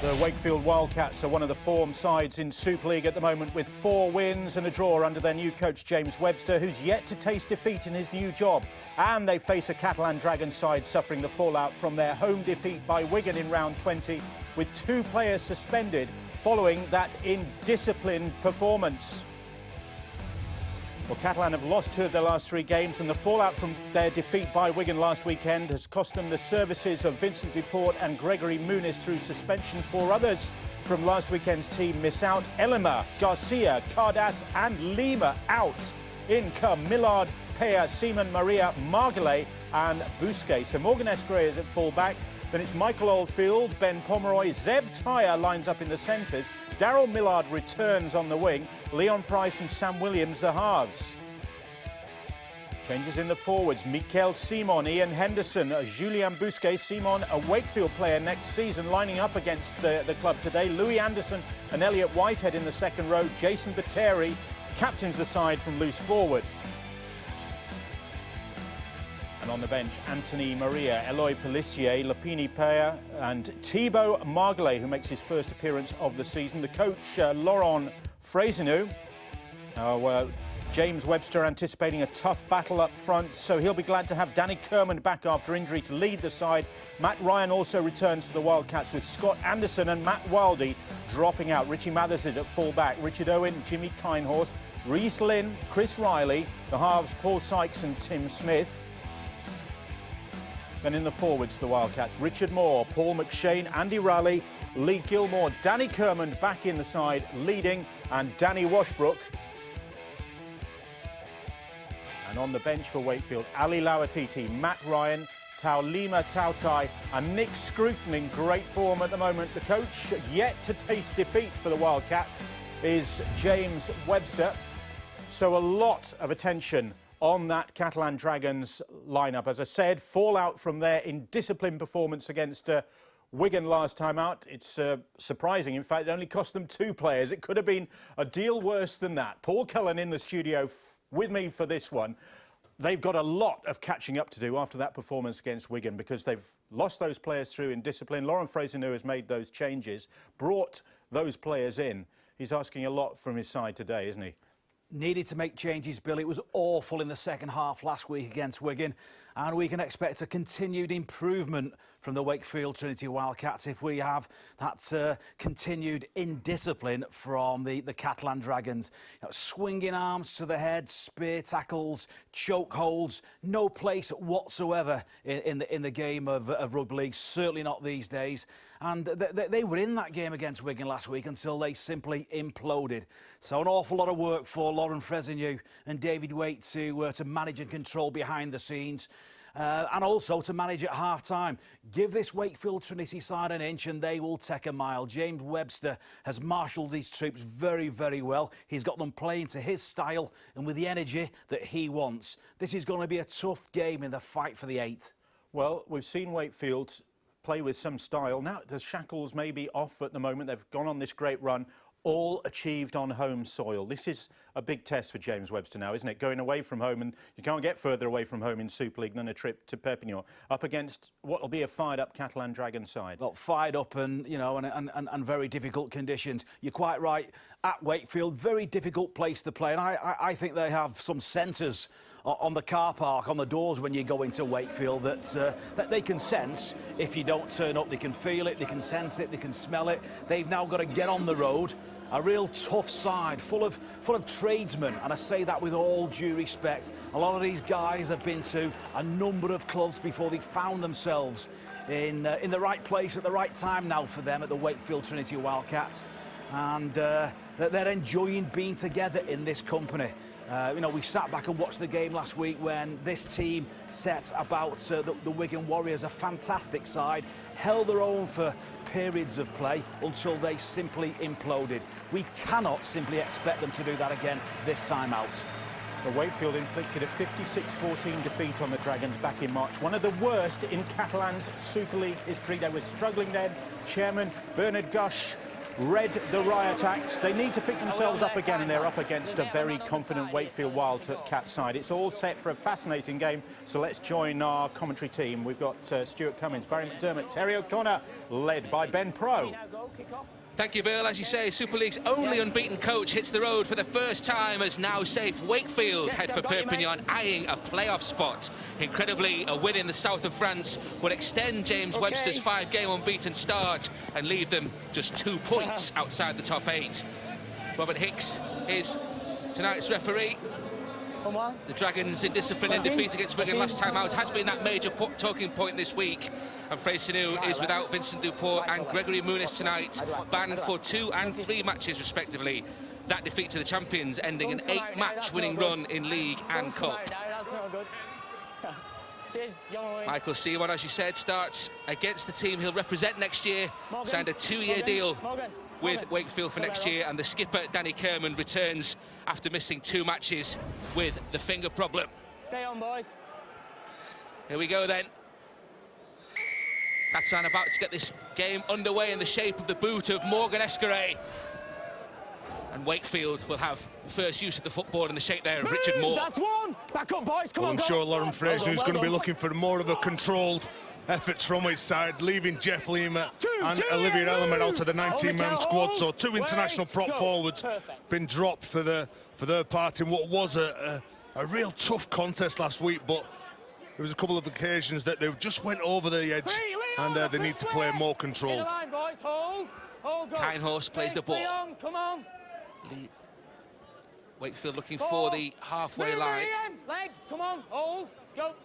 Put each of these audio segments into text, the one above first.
The Wakefield Wildcats are one of the form sides in Super League at the moment, with 4 wins and a draw under their new coach James Webster, who's yet to taste defeat in his new job. And they face a Catalan Dragons side suffering the fallout from their home defeat by Wigan in round 20, with 2 players suspended following that indisciplined performance. Well, Catalan have lost 2 of their last 3 games, and the fallout from their defeat by Wigan last weekend has cost them the services of Vincent Duport and Gregory Muniz through suspension. 4 others from last weekend's team miss out. Elima, Garcia, Cardas and Lima out. In come Millard, Pea, Seaman, Maria, Margolay and Busquets. So Morgan Escrea is at full-back. Then it's Michael Oldfield, Ben Pomeroy, Zeb Tyre lines up in the centres. Daryl Millard returns on the wing. Leon Price and Sam Williams the halves. Changes in the forwards. Mikel Simon, Ian Henderson, Julian Busquets. Simon, a Wakefield player next season, lining up against the club today. Louis Anderson and Elliot Whitehead in the second row. Jason Batteri captains the side from loose forward. And on the bench, Anthony Maria, Eloy Pelissier, Lapini Pea and Thibaut Margolay, who makes his first appearance of the season. The coach, Laurent Fraizenou. James Webster anticipating a tough battle up front, so he'll be glad to have Danny Kerman back after injury to lead the side. Matt Ryan also returns for the Wildcats, with Scott Anderson and Matt Wildy dropping out. Richie Mathers is at full-back. Richard Owen, Jimmy Kinehorse, Reece Lynn, Chris Riley, the halves Paul Sykes and Tim Smith. Then in the forwards for the Wildcats, Richard Moore, Paul McShane, Andy Raleigh, Lee Gilmore, Danny Kerman back in the side leading, and Danny Washbrook. And on the bench for Wakefield, Ali Lawatiti, Matt Ryan, Taulima Tautai and Nick Scruton in great form at the moment. The coach yet to taste defeat for the Wildcats is James Webster. So a lot of attention on that Catalan Dragons lineup. As I said, fallout from their indisciplined performance against Wigan last time out. It's surprising. In fact, it only cost them 2 players. It could have been a deal worse than that. Paul Cullen in the studio with me for this one. They've got a lot of catching up to do after that performance against Wigan, because they've lost those players through indiscipline. Laurent Fraizenou has made those changes, brought those players in. He's asking a lot from his side today, isn't he? Needed to make changes, Bill. It was awful in the second half last week against Wigan, and we can expect a continued improvement from the Wakefield Trinity Wildcats if we have that continued indiscipline from the Catalan Dragons. You know, swinging arms to the head, spear tackles, choke holds, no place whatsoever in the game of rugby league, certainly not these days. And they were in that game against Wigan last week until they simply imploded. So an awful lot of work for Laurent Fraizenou and David Waite to manage and control behind the scenes. And also to manage at half-time. Give this Wakefield Trinity side an inch and they will take a mile. James Webster has marshalled these troops very, very well. He's got them playing to his style and with the energy that he wants. This is going to be a tough game in the fight for the 8th. Well, we've seen Wakefield play with some style. Now the shackles may be off at the moment. They've gone on this great run, all achieved on home soil. This is a big test for James Webster now, isn't it? Going away from home, and you can't get further away from home in Super League than a trip to Perpignan, up against what will be a fired-up Catalan Dragon side. Well, fired up and, you know, and very difficult conditions. You're quite right. At Wakefield, very difficult place to play, and I think they have some sensors on the car park, on the doors when you go into Wakefield that they can sense if you don't turn up. They can feel it, they can sense it, they can smell it. They've now got to get on the road. A real tough side, full of tradesmen, and I say that with all due respect. A lot of these guys have been to a number of clubs before they found themselves in the right place at the right time now for them at the Wakefield Trinity Wildcats, and they're enjoying being together in this company. You know, we sat back and watched the game last week when this team set about the Wigan Warriors, a fantastic side, held their own for periods of play until they simply imploded. We cannot simply expect them to do that again this time out. The Wakefield inflicted a 56-14 defeat on the Dragons back in March, one of the worst in Catalan's Super League history. They were struggling then. Chairman Bernard Gush read the riot acts. They need to pick themselves up again, and they're up against a very confident Wakefield Wildcats side. It's all set for a fascinating game, so let's join our commentary team. We've got Stuart Cummins, Barry McDermott, Terry O'Connor, led by Ben Pro. Thank you, Bill. As you say, Super League's only unbeaten coach hits the road for the first time as now safe Wakefield head for Perpignan, eyeing a playoff spot. Incredibly, a win in the south of France would extend James Webster's 5-game unbeaten start and leave them just 2 points outside the top 8. Robert Hicks is tonight's referee. The Dragons in discipline in defeat against Wigan last time out has been that major talking point this week. And Freycinet is without Vincent Dupont and Gregory Muniz tonight, banned for 2 and 3 matches respectively. That defeat to the champions ending an 8-match winning run in league and cup. Michael Seawan, as you said, starts against the team he'll represent next year. Signed a 2-year deal with Wakefield for next year, and the skipper Danny Kerman returns after missing 2 matches with the finger problem. Stay on, boys. Here we go then. Catalan about to get this game underway in the shape of the boot of Morgan Escaré. And Wakefield will have first use of the football in the shape there of Richard Moore. That's one! Back up, boys, come on, I'm sure Lauren Freycinet is going to be looking for more of a controlled efforts from his side, leaving Jeff Lima and Olivier Element out of the 19-man squad. So 2 international prop forwards been dropped for their part in what was a real tough contest last week, but there was a couple of occasions that they just went over the edge, and they need to play more controlled. Kinehorst plays the ball. Come on. Wakefield looking for the halfway line. Legs, come on, hold, go.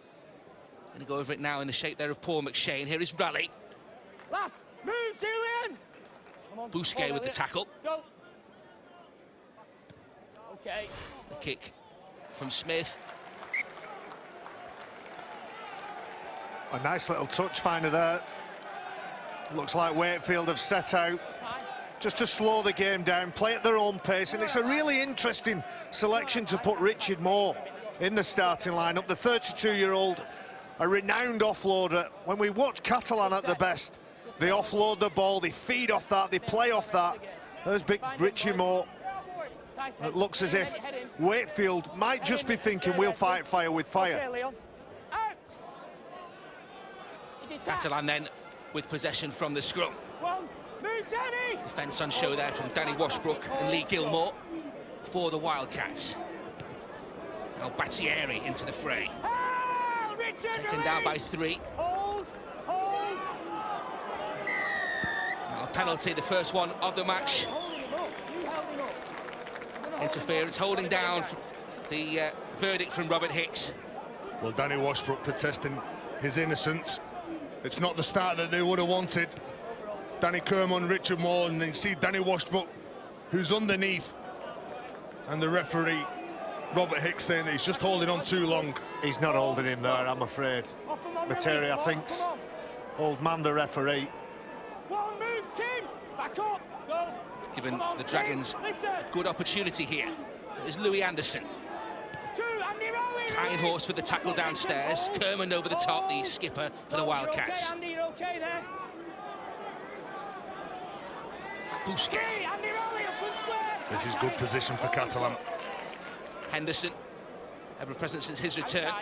Going to go over it now in the shape there of Paul McShane. Here is Raleigh. Last, move, Julian. Come on, Bousquet with the tackle. Go. Okay. The kick from Smith. A nice little touch finder there. Looks like Wakefield have set out just to slow the game down, play at their own pace, and it's a really interesting selection to put Richard Moore in the starting lineup. The 32-year-old, a renowned offloader. When we watch Catalan at the best, they offload the ball, they feed off that, they play off that. There's big Richard Moore. It looks as if Wakefield might just be thinking, we'll fight fire with fire. Catalan then with possession from the scrum. Defence on show there from Danny Washbrook and Lee Gilmore for the Wildcats. Now Battieri into the fray. Taken down by 3. Now a penalty, the first one of the match. Interference, holding down the verdict from Robert Hicks. Well, Danny Washbrook protesting his innocence. It's not the start that they would have wanted. Danny Kerman, Richard Moore, and then you see Danny Washbrook, who's underneath, and the referee, Robert Hicks, saying that he's just holding on too long. He's not holding him there, I'm afraid. Materi, I think's old man, the referee. It's given the Dragons a good opportunity here. There's Louis Anderson. Kinehorst with the tackle downstairs. Kerman over the top, the skipper for the Wildcats. Bousquet. This is good position for Catalan. Henderson, ever present since his return.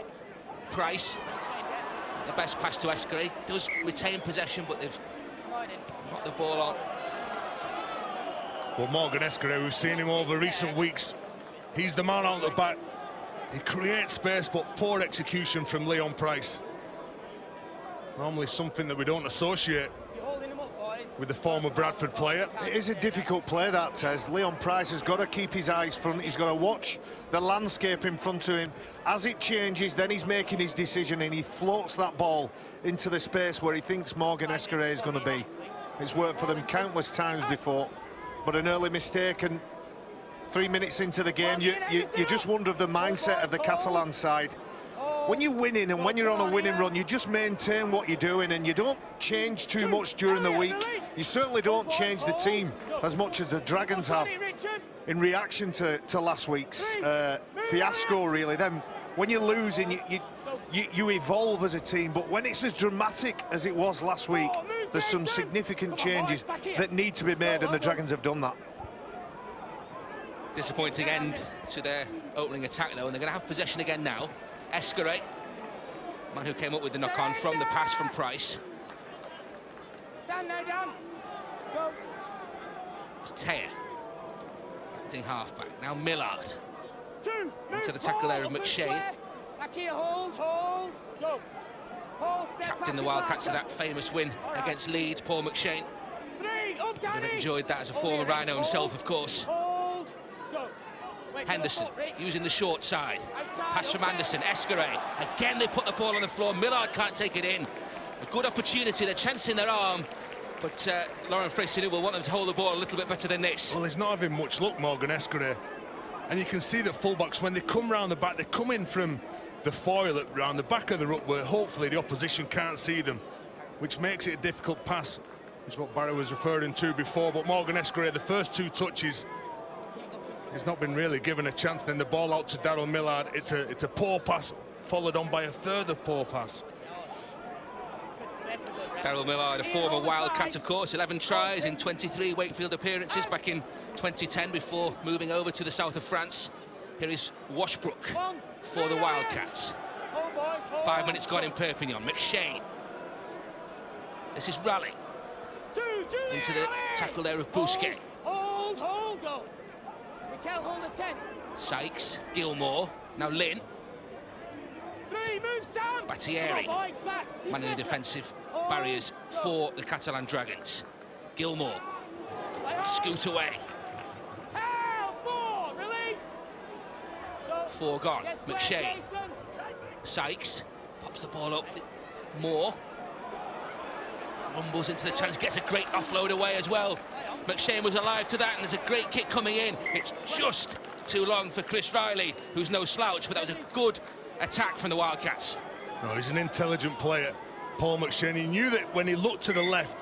Price, the best pass to Escaré. Does retain possession, but they've got the ball on. Well, Morgan Escaré, we've seen him over recent weeks. He's the man out the back. He creates space, but poor execution from Leon Price. Normally something that we don't associate with the former Bradford player. It is a difficult play, that, Tez. Leon Price has got to keep his eyes front. He's got to watch the landscape in front of him. As it changes, then he's making his decision, and he floats that ball into the space where he thinks Morgan Escaré is going to be. It's worked for them countless times before, but an early mistake, and 3 minutes into the game, you just wonder of the mindset of the Catalan side. When you're winning and when you're on a winning run, you just maintain what you're doing, and you don't change too much during the week. You certainly don't change the team as much as the Dragons have in reaction to last week's fiasco, really. Then when you're losing, you evolve as a team, but when it's as dramatic as it was last week, There's some significant changes that need to be made, and the Dragons have done that. Disappointing end to their opening attack, though, and they're going to have possession again now. Escaré, man who came up with the knock-on from the pass from Price. Stand there, Dan. Go. It's Taylor, acting half-back. Now Millard. Two. Into the tackle there of McShane. Back here, hold. Go. Hold, step Captain the back, Wildcats to that famous win against Leeds, Paul McShane. Three, up, Would Danny. have enjoyed that as a former Rhino himself, of course. Hold. Go. Wait, Henderson using the short side. Outside, Pass from okay. Anderson, Escaré. Again, they put the ball on the floor. Millard can't take it in. A good opportunity, they're chancing their arm. But Laurent Freycinet will want them to hold the ball a little bit better than this. Well, he's not having much luck, Morgan Escaré. And you can see that fullbacks, when they come round the back, they come in from the foil around the back of the ruck, where hopefully the opposition can't see them, which makes it a difficult pass, which is what Barry was referring to before. But Morgan Escaré, the first two touches, he's not been really given a chance. Then the ball out to Daryl Millard. It's a poor pass, followed on by a further poor pass. Daryl Millard, a former Wildcat, of course, 11 tries in 23 Wakefield appearances back in 2010 before moving over to the south of France. Here is Washbrook for the Wildcats. 5 minutes gone in Perpignan. McShane. This is Raleigh. Into the tackle there of Bousquet. Hold, go. Mikel, hold the 10. Sykes, Gilmore, now Lynn. Three, move, Sam. Battieri, Come on, boys, back. He's manning the better. defensive barriers for the Catalan Dragons. Gilmore, scoot away. Four, release. Go. 4 gone. Yes, square, McShane, Jason. Sykes, pops the ball up. Moore, rumbles into the chance, gets a great offload away as well. McShane was alive to that, and there's a great kick coming in. It's just too long for Chris Riley, who's no slouch, but that was a good attack from the Wildcats. No, he's an intelligent player, Paul McShane. He knew that when he looked to the left,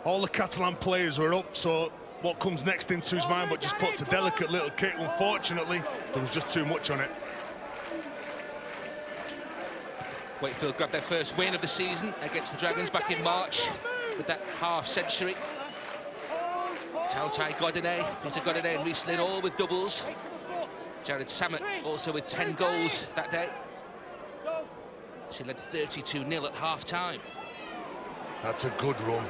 all the Catalan players were up, so what comes next into his mind but just puts a delicate little kick. Unfortunately, there was just too much on it. Wakefield grabbed their first win of the season against the Dragons back in March with that half-century. Tautai Godinez, Peter Godinez and Rhys Lynn all with doubles. Jared Samet also with 10 goals that day. She led 32-0 at half-time. That's a good run.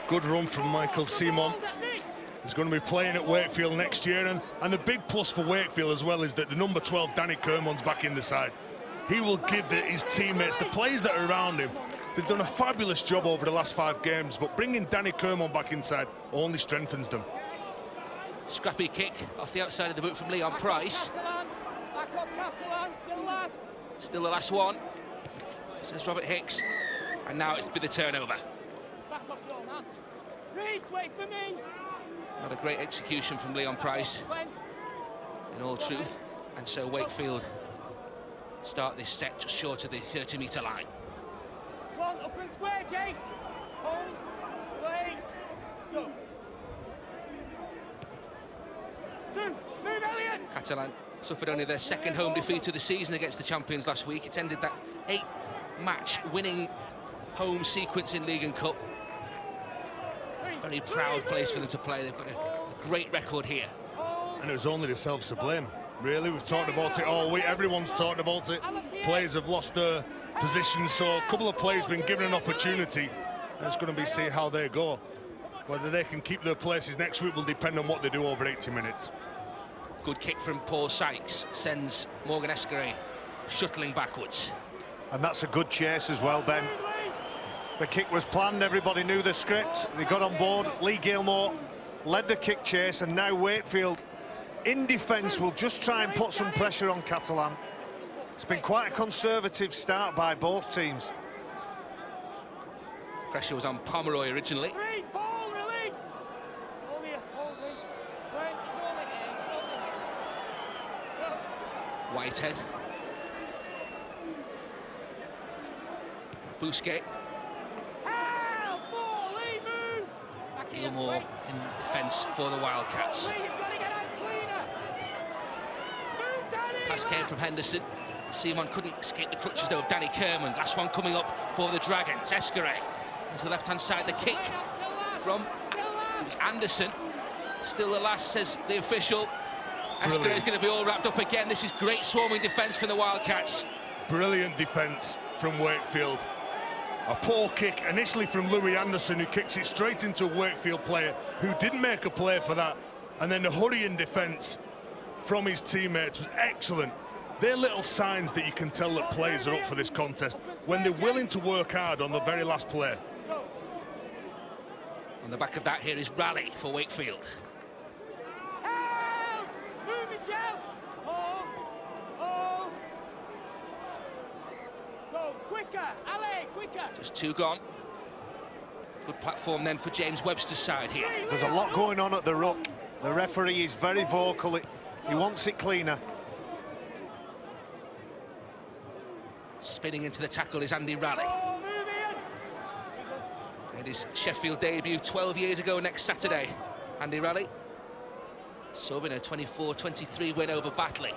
Good run from Michael Simon. He's going to be playing at Wakefield next year, and the big plus for Wakefield as well is that the number 12, Danny Kermon's back in the side. He will give his teammates, the players that are around him, they've done a fabulous job over the last 5 games, but bringing Danny Kermon back inside only strengthens them. Scrappy kick off the outside of the boot from Leon Price. Back off Catalan, still last. Still the last one, says Robert Hicks. And now it's been the turnover. Back off your man. Reese, wait for me. Not a great execution from Leon Price, in all truth. And so Wakefield start this set just short of the 30-metre line. One, up and square, Jace. Hold, wait, go. Two, move, Elliot. Catalan suffered only their second home defeat of the season against the champions last week. It ended that 8-match winning home sequence in League and Cup. Very proud place for them to play. They've got a great record here. And it was only themselves to blame, really. We've talked about it all week. Everyone's talked about it. Players have lost their positions, so a couple of players have been given an opportunity, and it's going to be see how they go. Whether they can keep their places next week will depend on what they do over 80 minutes. Good kick from Paul Sykes sends Morgan Escaré shuttling backwards. And that's a good chase as well, Ben. The kick was planned, everybody knew the script, they got on board. Lee Gilmore led the kick chase, and now Wakefield in defence will just try and put some pressure on Catalan. It's been quite a conservative start by both teams. Pressure was on Pomeroy originally. Ball, release. Hold here, hold me. Wait, Whitehead. Bousquet. Gilmore in defence for the Wildcats. Pass came from Henderson. Simon couldn't escape the clutches though of Danny Kermon. Last one coming up for the Dragons. Escaré to the left-hand side. The kick from it was Anderson. Still the last, says the official. Escaré is going to be all wrapped up again. This is great swarming defence from the Wildcats. Brilliant defence from Wakefield. A poor kick initially from Louis Anderson, who kicks it straight into a Wakefield player who didn't make a play for that. And then the hurrying defence from his teammates was excellent. They're little signs that you can tell that players are up for this contest when they're willing to work hard on the very last play. On the back of that, here is Raleigh for Wakefield. Just 2 gone. Good platform then for James Webster's side here. There's a lot going on at the ruck. The referee is very vocal. He wants it cleaner. Spinning into the tackle is Andy Raleigh. Made his Sheffield debut 12 years ago next Saturday. Andy Raleigh subbing a 24-23 win over Batley.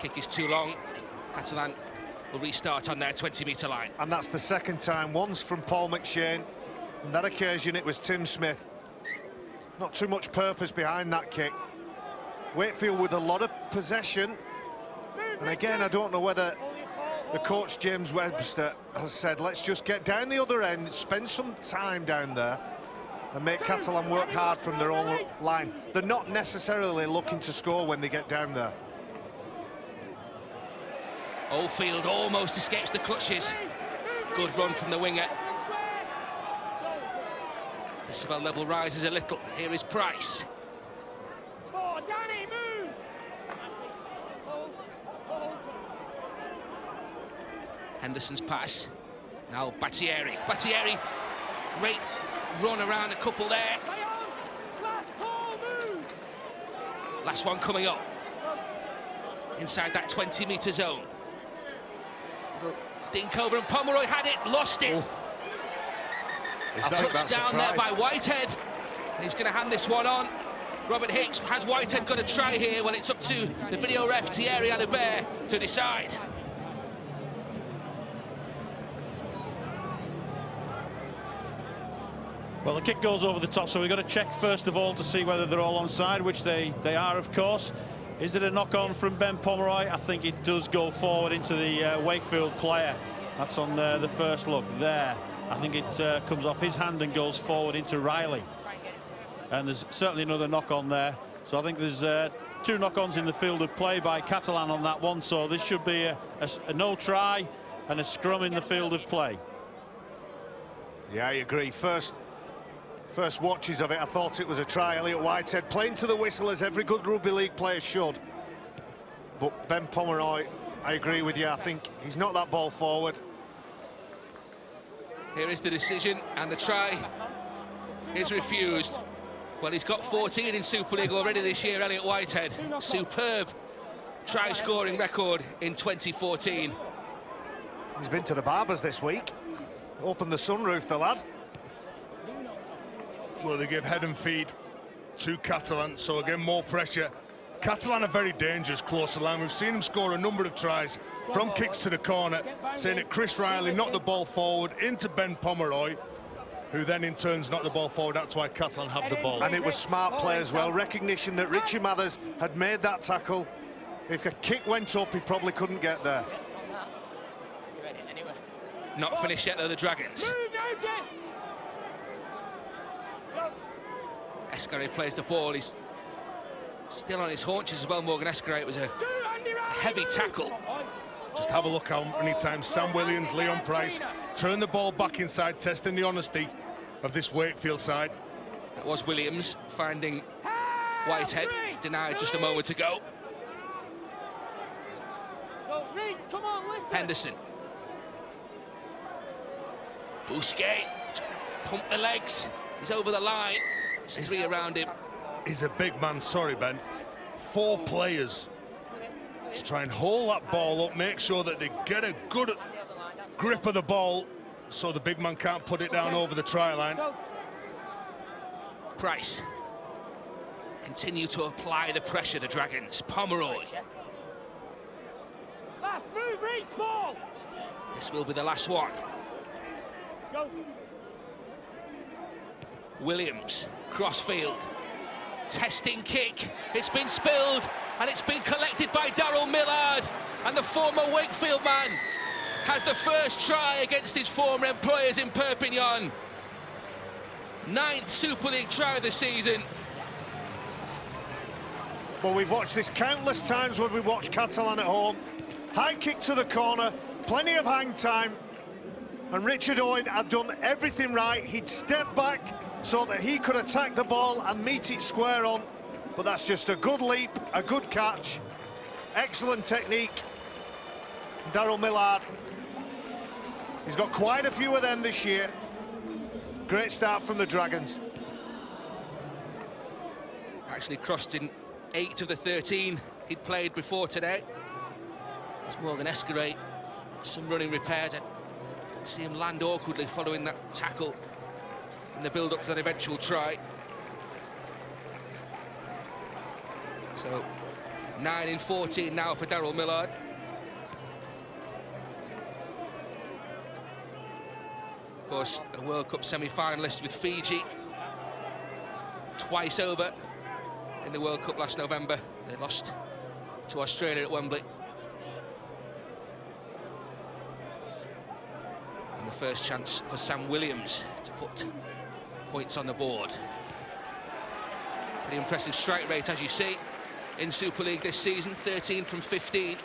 Kick is too long. Catalan will restart on their 20-metre line. And that's the second time, once from Paul McShane. On that occasion, it was Tim Smith. Not too much purpose behind that kick. Wakefield with a lot of possession. And again, I don't know whether the coach, James Webster, has said, let's just get down the other end, spend some time down there and make Catalan work hard from their own line. They're not necessarily looking to score when they get down there. Oldfield almost escapes the clutches. Good run from the winger. Decibel level rises a little. Here is Price. Henderson's pass. Now Battieri. Battieri, great run around a couple there. Last one coming up. Inside that 20-metre zone. Dinkover and Pomeroy had it, lost it. Touchdown there by Whitehead. And he's going to hand this one on. Robert Hicks, has Whitehead got a try here? Well, it's up to the video ref, Thierry Adabert, to decide. Well, the kick goes over the top, so we've got to check first of all to see whether they're all onside, which they are, of course. Is it a knock-on from Ben Pomeroy? I think it does go forward into the Wakefield player. That's on the first look there. I think it comes off his hand and goes forward into Riley. And there's certainly another knock-on there. So I think there's 2 knock-ons in the field of play by Catalan on that one. So this should be a no try and a scrum in the field of play. Yeah, I agree. First watches of it, I thought it was a try. Elliot Whitehead playing to the whistle as every good rugby league player should. But Ben Pomeroy, I agree with you. I think he's not that ball forward. Here is the decision, and the try is refused. Well, he's got 14 in Super League already this year, Elliot Whitehead. Superb try-scoring record in 2014. He's been to the barbers this week. Opened the sunroof, the lad. Well, they give head and feed to Catalan, so again, more pressure. Catalan are very dangerous close to line. We've seen him score a number of tries from kicks to the corner, saying that Chris Riley knocked the ball forward into Ben Pomeroy, who then in turns knocked the ball forward. That's why Catalan have the ball. And it was smart play as well. Recognition that Richie Mathers had made that tackle. If a kick went up, he probably couldn't get there. Not finished yet, though, the Dragons. Escaré plays the ball. He's still on his haunches as well, Morgan Escaré. It was a heavy tackle. Just have a look how many times Sam Williams, Leon Price turn the ball back inside, testing the honesty of this Wakefield side. That was Williams finding Whitehead, denied just a moment ago. Henderson. Bousquet, pump the legs. He's over the line. There's 3 around him. He's a big man, sorry, Ben. 4 players to try and hold that ball up, make sure that they get a good grip of the ball so the big man can't put it down over the try line. Price. Continue to apply the pressure, the Dragons. Pomeroy. Last move, reach ball. This will be the last one. Go. Williams, crossfield, testing kick. It's been spilled and it's been collected by Daryl Millard, and the former Wakefield man has the first try against his former employers in Perpignan. 9th Super League try of the season. Well, we've watched this countless times when we watch Catalan at home. High kick to the corner, plenty of hang time, and Richard Owen had done everything right. He'd step back so that he could attack the ball and meet it square on, but that's just a good leap, a good catch, excellent technique. Daryl Millard, he's got quite a few of them this year. Great start from the Dragons. Actually crossed in 8 of the 13 he'd played before today. It's Morgan Escaray, some running repairs. I see him land awkwardly following that tackle in the build-up to that eventual try. So 9 in 14 now for Daryl Millard. Of course, a World Cup semi-finalist with Fiji, twice over in the World Cup last November. They lost to Australia at Wembley. And the first chance for Sam Williams to put points on the board. Pretty impressive strike rate, as you see, in Super League this season, 13 from 15.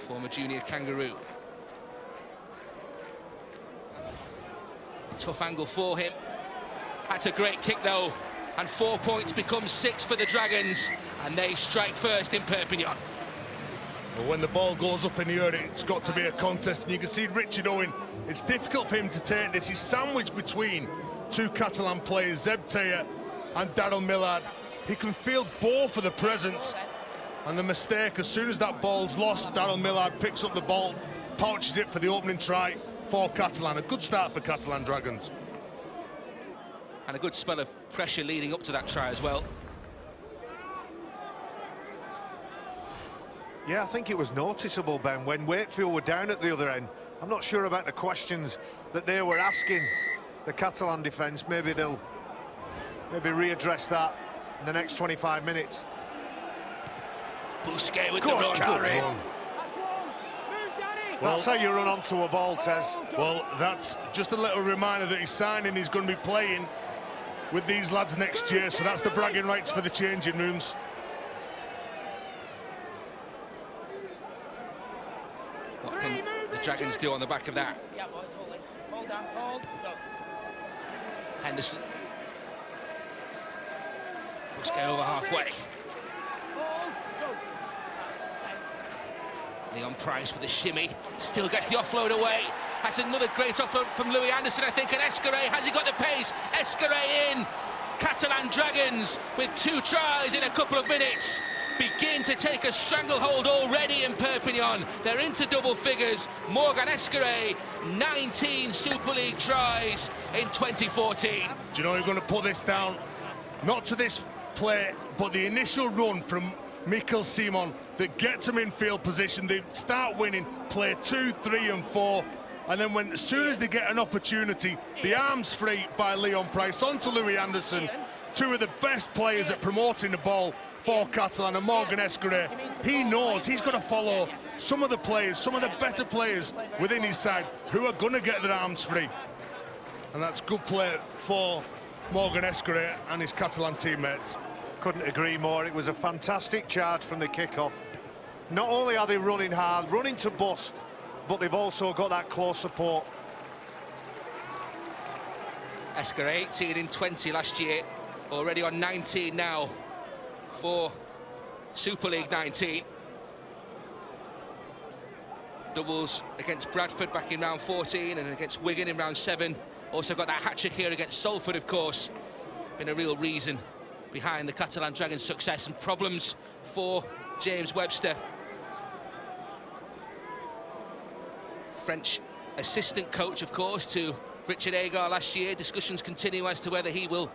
Former junior Kangaroo. Tough angle for him. That's a great kick though, and 4 points becomes 6 for the Dragons, and they strike first in Perpignan. Well, when the ball goes up in the air, it's got to be a contest, and you can see Richard Owen, it's difficult for him to take this. He's sandwiched between two Catalan players, Zeb Teya and Daryl Millard. He can feel both of the presence, and the mistake, as soon as that ball's lost, Daryl Millard picks up the ball, pouches it for the opening try for Catalan. A good start for Catalan Dragons. And a good spell of pressure leading up to that try as well. Yeah, I think it was noticeable, Ben, when Wakefield were down at the other end. I'm not sure about the questions that they were asking the Catalan defence. Maybe they'll readdress that in the next 25 minutes. Bousquet with Good the run. carry. Well, that's how you run onto a ball, Tez. Well, that's just a little reminder that he's signing. He's going to be playing with these lads next year, so that's the bragging rights for the changing rooms. What can the Dragons do on the back of that? Yeah, boys, hold it. Hold down, hold, go. Henderson. Bousquet over halfway. Hold, go. Leon Price with a shimmy, still gets the offload away. That's another great offload from Louis Anderson, I think, and Escaray, has he got the pace? Escaray in. Catalan Dragons, with 2 tries in a couple of minutes, begin to take a stranglehold already in Perpignan. They're into double figures. Morgan Escaray, 19 Super League tries in 2014. Do you know you're going to put this down? Not to this play, but the initial run from Mikel Simon that gets them in field position. They start winning, play 2, 3 and 4, and then as soon as they get an opportunity, the arms free by Leon Price onto Louis Anderson, 2 of the best players at promoting the ball for Catalan, and Morgan Escaray. He knows he's got to follow some of the players, some of the better players within his side who are going to get their arms free, and that's good play for Morgan Escaray and his Catalan teammates. Couldn't agree more. It was a fantastic charge from the kickoff. Not only are they running hard, running to bust, but they've also got that close support. Escaray 18 in 20 last year, already on 19 now for Super League 19. Doubles against Bradford back in round 14 and against Wigan in round 7. Also got that hat-trick here against Salford, of course. Been a real reason behind the Catalan Dragons' success and problems for James Webster. French assistant coach, of course, to Richard Agar last year. Discussions continue as to whether he will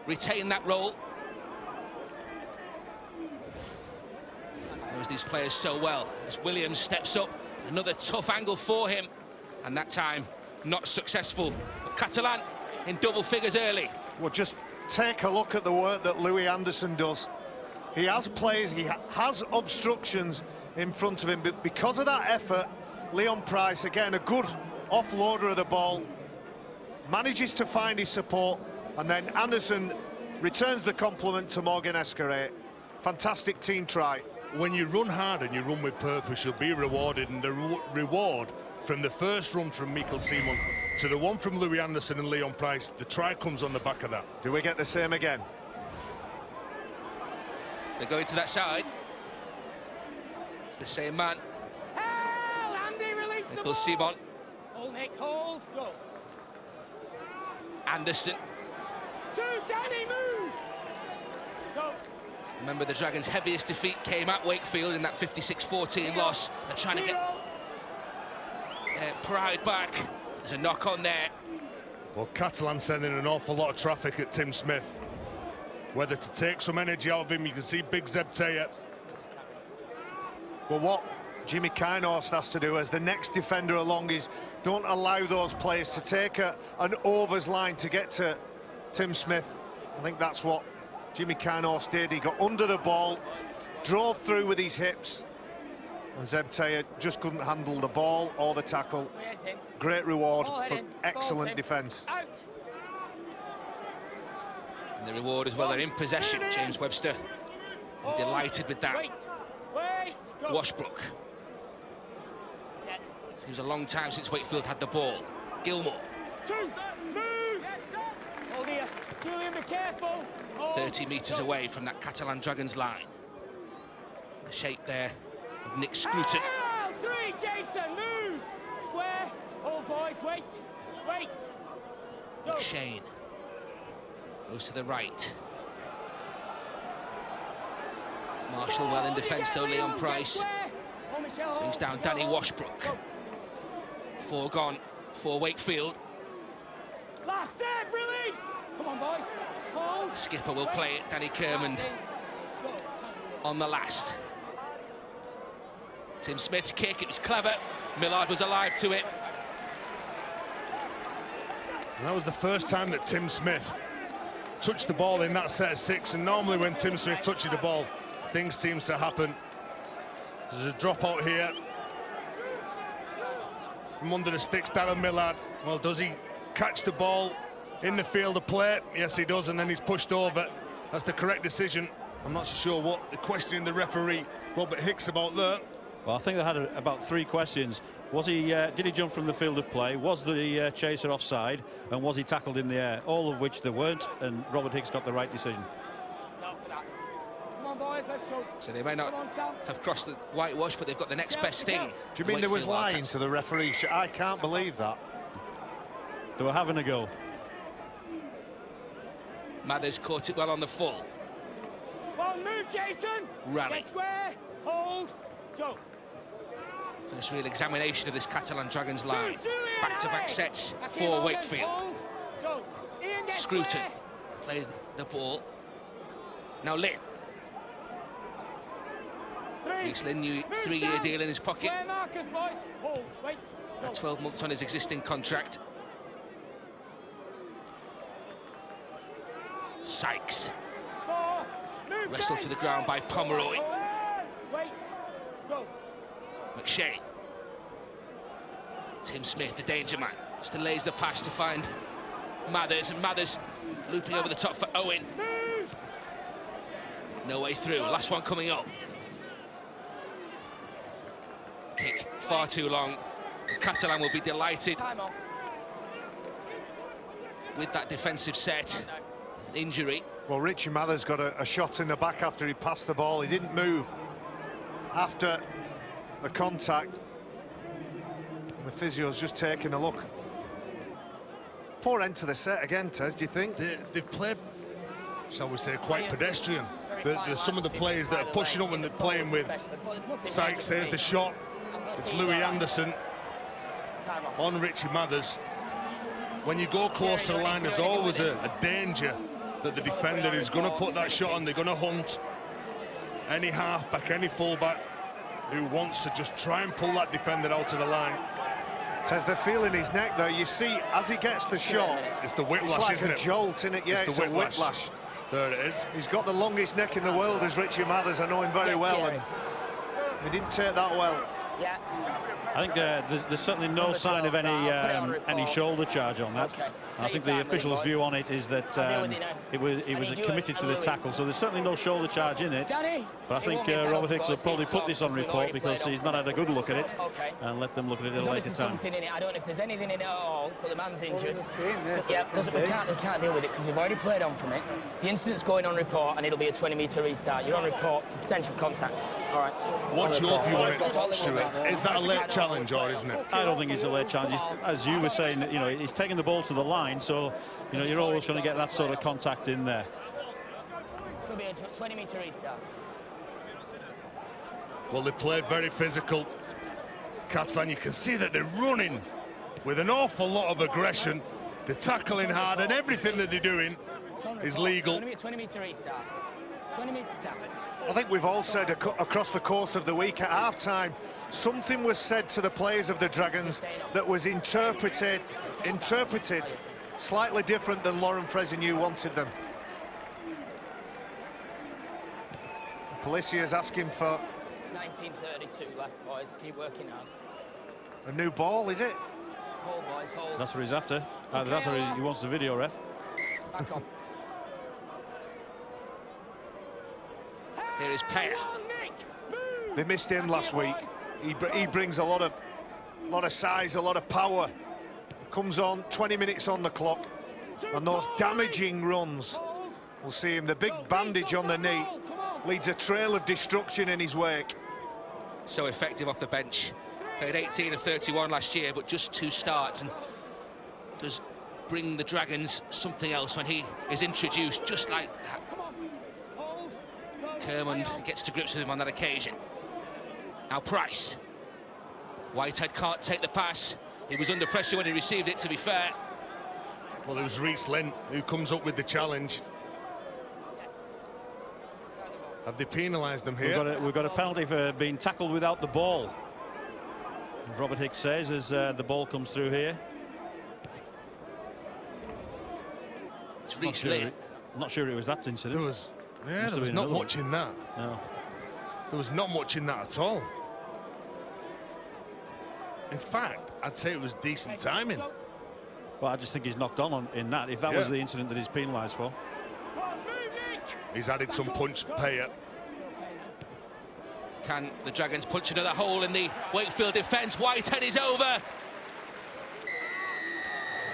retain that role. Knows these players so well. As Williams steps up, another tough angle for him, and that time not successful. But Catalan in double figures early. Well, just take a look at the work that Louis Anderson does. He has players, he has obstructions in front of him, but because of that effort, Leon Price, again, a good offloader of the ball, manages to find his support, and then Anderson returns the compliment to Morgan Escarret. Fantastic team try. When you run hard and you run with purpose, you'll be rewarded, and the reward from the first run from Mikkel Simon to the one from Louis Anderson and Leon Price, the try comes on the back of that. Do we get the same again? They're going to that side. It's the same man. Hell, Andy, release the Mikkel ball. Simon. Hold, Nick, hold, go. Anderson. Two, Danny, move. Go. Remember, the Dragons' heaviest defeat came at Wakefield in that 56-14 loss. They're trying to get their pride back. There's a knock on there. Well, Catalan sending an awful lot of traffic at Tim Smith. Whether to take some energy out of him, you can see big Zeb Taylor. Well, what Jimmy Kynhorst has to do as the next defender along is don't allow those players to take an overs line to get to Tim Smith. I think that's what Jimmy Kynhorst did. He got under the ball, drove through with his hips, and Zeb Taylor just couldn't handle the ball or the tackle. Great reward for excellent defence. And the reward as well, they're in possession. James Webster, delighted with that. Washbrook. Seems a long time since Wakefield had the ball. Gilmore. 30 metres away from that Catalan Dragons line. The shape there of Nick Scruton. Three, Jason, move. Square. All boys, wait. Go. McShane goes to the right. Marshall well in defence though. Leon Price brings down Danny Washbrook. 4 gone for Wakefield. Last set, release. Come on, boys. Hold. The skipper will play it. Danny Kermond on the last. Tim Smith's kick, it was clever. Millard was alive to it. And that was the first time that Tim Smith touched the ball in that set of 6, and normally when Tim Smith touches the ball, things seem to happen. There's a dropout here from under the sticks. Darren Millard. Well, does he catch the ball in the field of play? Yes, he does, and then he's pushed over. That's the correct decision. I'm not so sure what the questioning the referee Robert Hicks about there. Well, I think they had about 3 questions. Was he? Did he jump from the field of play? Was the chaser offside? And was he tackled in the air? All of which there weren't, and Robert Hicks got the right decision. Come on, boys, let's go. So they may not have crossed the whitewash, but they've got the next best thing. Do you mean there was lying to the referee? I can't believe that. They were having a go. Mathers caught it well on the full. Well, move, Jason. Rally. Get square. Hold. Go. First real examination of this Catalan Dragons line. Back-to-back sets for Wakefield. Scruton played the ball. Now Lynn. Reece Lynn, new 3-year deal in his pocket. Got 12 months on his existing contract. Sykes. Wrestled to the ground by Pomeroy. McShane. Tim Smith, the danger man, just delays the pass to find Mathers, and Mathers looping over the top for Owen. No way through. Last one coming up. Kick far too long. Catalan will be delighted with that defensive set. An injury. Well, Richie Mathers got a shot in the back after he passed the ball. He didn't move after the contact. The physio's just taking a look. Poor end to the set again, Tez, do you think? They've played, shall we say, quite pedestrian. There's some of the players that are pushing up and they're playing with Sykes. There's the shot. It's Louis Anderson on Richie Mathers. When you go close to the line, there's always a danger that the defender is going to put that shot on. They're going to hunt any halfback, any fullback. who wants to just try and pull that defender out of the line. Says the feel in his neck, though. You see, as he gets the shot, it's the whiplash, it's like isn't a it? jolt, isn't it? Yeah, it's a whiplash. There it is. He's got the longest neck in the world, as Richie Mathers. I know him very well, and he didn't take that well. Yeah. I think there's certainly no sign of any shoulder charge on that. Okay. I think the official's view on it is that he was committed to the tackle, so there's certainly no shoulder charge in it. But I think Robert Hicks will probably put this on report because he's not had a good look at it, and let them look at it at a later time. Something in it. I don't know if there's anything in it at all, but the man's injured. Yeah, because we can't deal with it because we've already played on from it. The incident's going on report, and it'll be a 20-metre restart. You're on report for potential contact. All right. What's your view on it, Stuart? Is that a late challenge, or isn't it? I don't think it's a late challenge. As you were saying, you know, he's taking the ball to the line, so you know you're always going to get that sort of contact in there. It's going to be a 20-metre restart. Well, they played very physical. Catalan, you can see that they're running with an awful lot of aggression. They're tackling hard, and everything that they're doing is legal. It's going to be a 20-metre restart. 20-metre tackle. I think we've all said across the course of the week at half-time, something was said to the players of the Dragons that was interpreted slightly different than Laurent Fresneau wanted them. Pelissier's asking for 19:32 left, boys. Keep working hard. a new ball, is it? Hold, boys, hold. That's what he's after. That's what he wants the video ref. Back on. Here is Paya. They missed him last week. He brings a lot of size, a lot of power. Comes on 20 minutes on the clock, and those damaging runs. We'll see him. The big bandage on the knee leads a trail of destruction in his wake. So effective off the bench. Played 18 of 31 last year, but just 2 starts, and does bring the Dragons something else when he is introduced, just like that. Kermond gets to grips with him on that occasion. Now Price. Whitehead can't take the pass. He was under pressure when he received it, to be fair. Well, it was Reece Lent who comes up with the challenge. Have they penalised them here? We've got a penalty for being tackled without the ball. Robert Hicks says as the ball comes through here. It's Reece Lent. Not sure it was that incident. There was not much in that. No. There was not much in that at all. In fact, I'd say it was decent timing. Well, I just think he's knocked on in that, if that was the incident that he's penalised for. He's added some punch, Paya. Can the Dragons punch another hole in the Wakefield defence? Whitehead is over.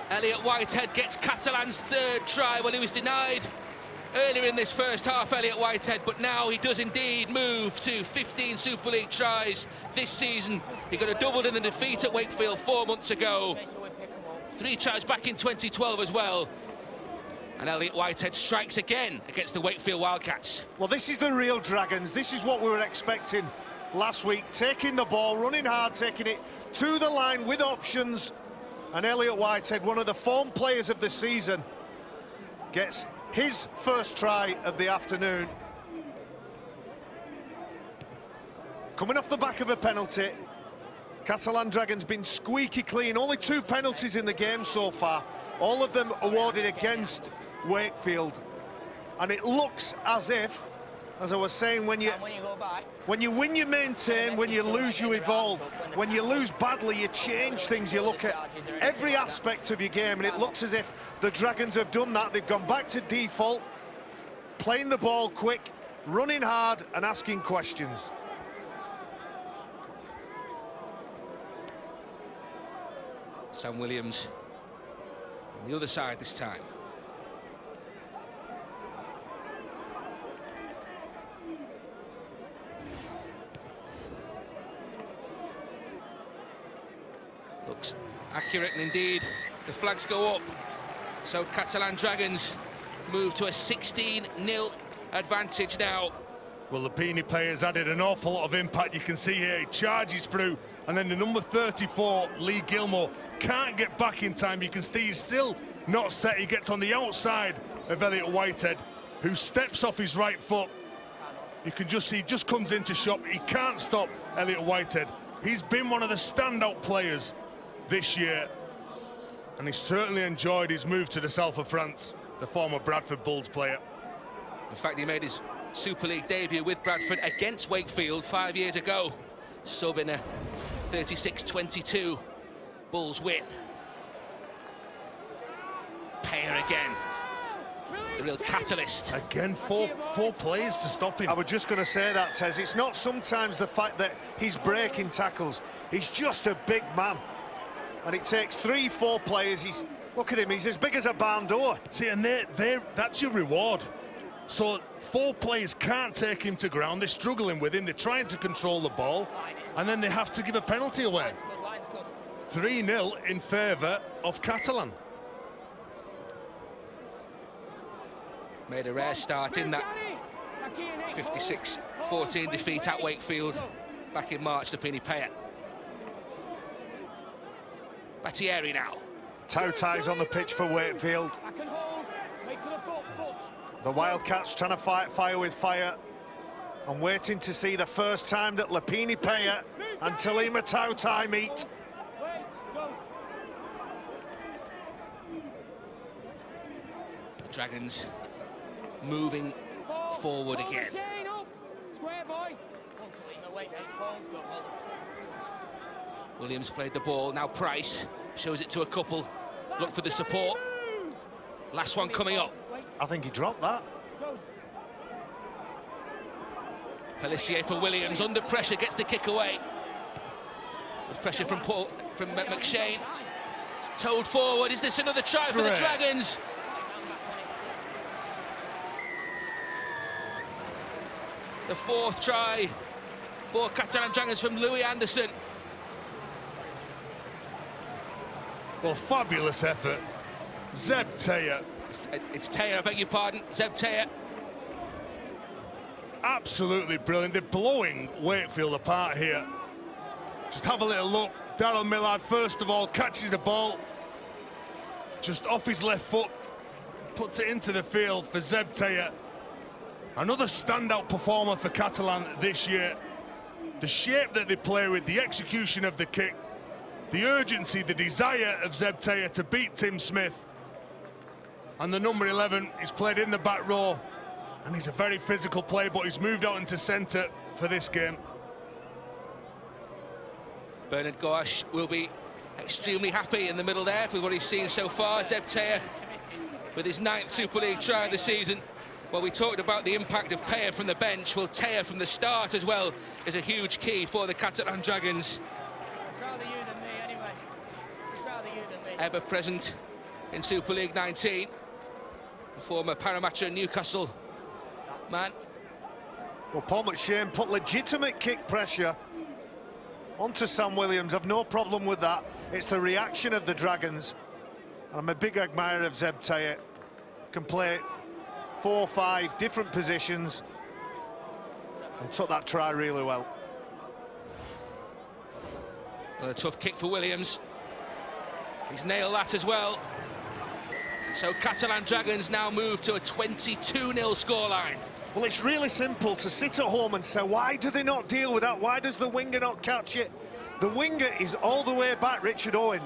Elliot Whitehead gets Catalan's 3rd try when he was denied earlier in this first half, Elliot Whitehead, but now he does indeed move to 15 Super League tries this season. He got a double in the defeat at Wakefield 4 months ago. 3 tries back in 2012 as well. And Elliot Whitehead strikes again against the Wakefield Wildcats. Well, this is the real Dragons. This is what we were expecting last week. Taking the ball, running hard, taking it to the line with options. And Elliot Whitehead, one of the form players of the season, gets his first try of the afternoon. Coming off the back of a penalty. Catalan Dragons been squeaky clean. Only 2 penalties in the game so far. All of them awarded against Wakefield. And it looks as if, as I was saying, when you win, you maintain. When you lose, you evolve. When you lose badly, you change things. You look at every aspect of your game, and it looks as if the Dragons have done that. They've gone back to default, playing the ball quick, running hard, and asking questions. Sam Williams on the other side this time. Looks accurate, and indeed the flags go up. So Catalan Dragons move to a 16-0 advantage now. Well, the Peony players added an awful lot of impact. You can see here, he charges through, and then the number 34, Lee Gilmore, can't get back in time. You can see he's still not set. He gets on the outside of Elliot Whitehead, who steps off his right foot You can just see, he just comes into shop. He can't stop Elliott Whitehead. He's been one of the standout players this year, and he certainly enjoyed his move to the south of France, the former Bradford Bulls player. In fact, he made his Super League debut with Bradford against Wakefield 5 years ago, subbing a 36-22 Bulls win. Payer again, the real catalyst. Again, four players to stop him. I was just going to say that, Tez. It's not sometimes the fact that he's breaking tackles. He's just a big man. And it takes 3-4 players. Look at him, he's as big as a barn door. See, and that's your reward. So 4 players can't take him to ground. They're struggling with him. They're trying to control the ball. And then they have to give a penalty away. 3-0 in favour of Catalan. Made a rare start in that 56-14 defeat at Wakefield back in March to Pini Payer. Battieri now. Tautai's on the pitch for Wakefield. The Wildcats trying to fight fire with fire. I'm waiting to see the first time that Pini Payer and Talima Tautai meet. The Dragons moving forward again. Williams played the ball, now Price shows it to a couple. Look for the support. Last one coming up. I think he dropped that. Pelissier for Williams, under pressure, gets the kick away. With pressure from McShane. It's towed forward. Is this another try for the Dragons? The 4th try for Catalan Dragons from Louis Anderson. Well, fabulous effort. Zeb Taylor. It's Taylor, I beg your pardon. Zeb Taylor. Absolutely brilliant. They're blowing Wakefield apart here. Just have a little look. Daryl Millard, first of all, catches the ball just off his left foot, puts it into the field for Zeb Taylor. Another standout performer for Catalan this year. The shape that they play with, the execution of the kick, the urgency, the desire of Zeb Taylor to beat Tim Smith. And the number 11, he's played in the back row, and he's a very physical player, but he's moved out into centre for this game. Bernard Gouache will be extremely happy in the middle there with what he's seen so far. Zeb Taylor with his 9th Super League try of the season. Well, we talked about the impact of Payer from the bench. Well, Taylor from the start as well is a huge key for the Catalan Dragons. It's rather you than me, anyway. It's rather you than me. Ever present in Super League 19. The former Parramatta Newcastle man. Well, Paul McShane put legitimate kick pressure onto Sam Williams. I've no problem with that. It's the reaction of the Dragons. I'm a big admirer of Zeb Taylor. Can play 4 or 5 different positions and took that try really well. Well, a tough kick for Williams. He's nailed that as well. And so Catalan Dragons now move to a 22-0 scoreline. Well, it's really simple to sit at home and say, why do they not deal with that? Why does the winger not catch it? The winger is all the way back, Richard Owen.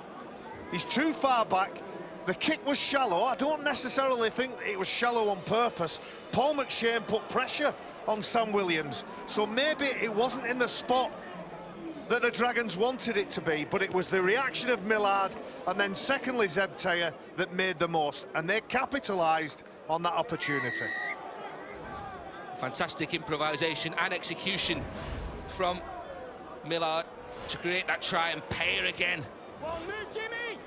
He's too far back. The kick was shallow. I don't necessarily think it was shallow on purpose. Paul McShane put pressure on Sam Williams, so maybe it wasn't in the spot that the Dragons wanted it to be, but it was the reaction of Millard and then secondly Zeb Taylor that made the most, and they capitalised on that opportunity. Fantastic improvisation and execution from Millard to create that try, and Payer again. Well, move, Jimmy!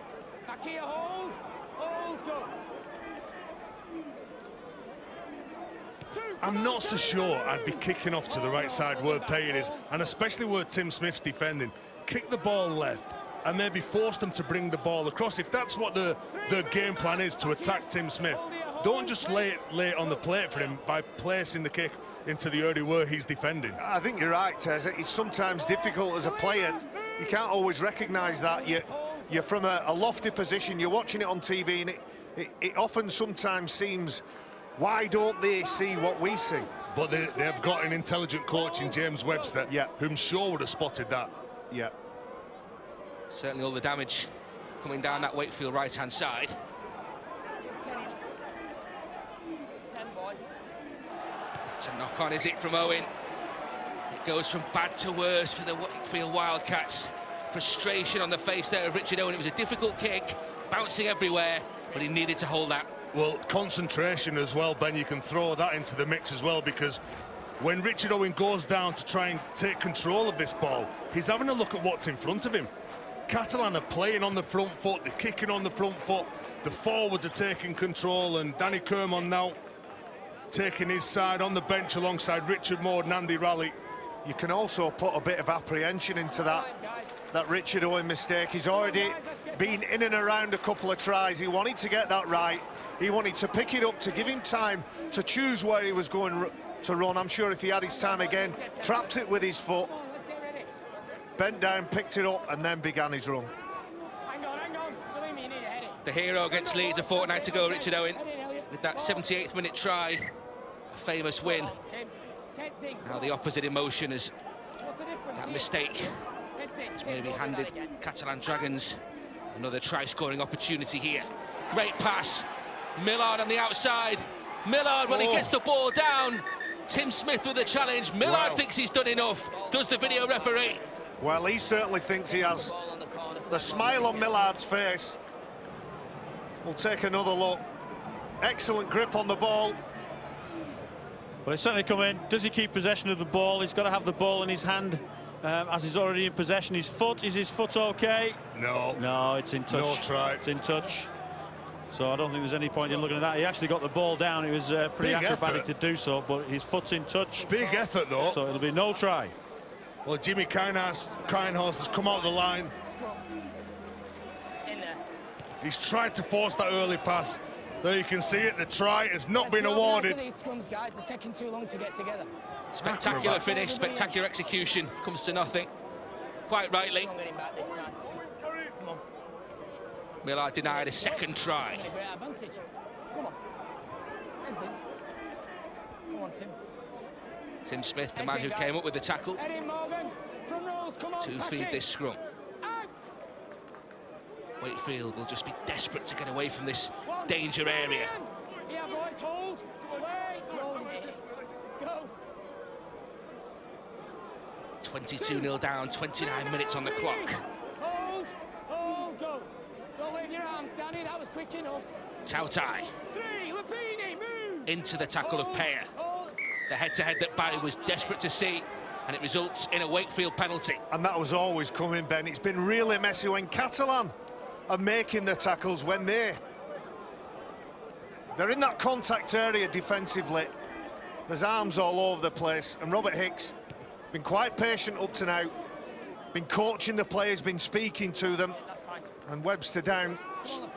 Back here, hold! Hold, go! I'm not so sure I'd be kicking off to the right side where Payer is, and especially where Tim Smith's defending. Kick the ball left and maybe force them to bring the ball across. If that's what the game plan is, to attack Tim Smith, don't just lay it on the plate for him by placing the kick into the area where he's defending. I think you're right, Tez. It's sometimes difficult as a player. You can't always recognise that. You're from a lofty position, you're watching it on TV, and it often sometimes seems, why don't they see what we see? But they've got an intelligent coach in James Webster, whom sure would have spotted that. Yeah. Certainly all the damage coming down that Wakefield right-hand side. 10 boys. It's a knock-on, is it, from Owen? It goes from bad to worse for the Wakefield Wildcats. Frustration on the face there of Richard Owen. It was a difficult kick, bouncing everywhere, but he needed to hold that. Well, concentration as well, Ben. You can throw that into the mix as well, because when Richard Owen goes down to try and take control of this ball, he's having a look at what's in front of him. Catalan are playing on the front foot, they're kicking on the front foot, the forwards are taking control, and Danny Kermon now taking his side on the bench alongside Richard Moore and Andy Raleigh. You can also put a bit of apprehension into that Richard Owen mistake. He's already been in and around a couple of tries. He wanted to get that right. He wanted to pick it up, to give him time to choose where he was going to run. I'm sure if he had his time again, trapped it with his foot, bent down, picked it up, and then began his run. The hero against Leeds, a fortnight to go, Richard Owen, with that 78th minute try, a famous win. Now the opposite emotion is that mistake. It's maybe handed Catalan Dragons another try-scoring opportunity here. Great pass. Millard on the outside. Millard, when he gets the ball down. Tim Smith with the challenge. Millard thinks he's done enough. Does the video referee? Well, he certainly thinks he has. The smile on Millard's face. We'll take another look. Excellent grip on the ball. Well, he's certainly come in. Does he keep possession of the ball? He's got to have the ball in his hand as he's already in possession. His foot, is his foot okay? No. No, it's in touch. No try. It's in touch. So I don't think there's any point in looking at that. He actually got the ball down. It was pretty acrobatic to do so, but his foot's in touch. Big effort, though. So it'll be no try. Well, Jimmy Kinehorst has come out of the line. He's tried to force that early pass. There you can see it. The try has not been awarded. These scrums, guys, they're taking too long to get together. Spectacular finish, spectacular execution. Comes to nothing. Quite rightly. Millard denied a second try. Come on. Heads in. Come on, Tim. Tim Smith, the man who came up with the tackle, to feed this scrum. Wakefield will just be desperate to get away from this danger area. 22-0 down, 29 minutes on the clock. Hold, go. Don't wave your arms, Danny, that was quick enough. Tautai into the tackle of Peyer. The head-to-head that Barry was desperate to see, and it results in a Wakefield penalty. And that was always coming, Ben. It's been really messy when Catalan are making the tackles, when they're in that contact area defensively. There's arms all over the place, and Robert Hicks been quite patient up to now, been coaching the players, been speaking to them, and Webster down,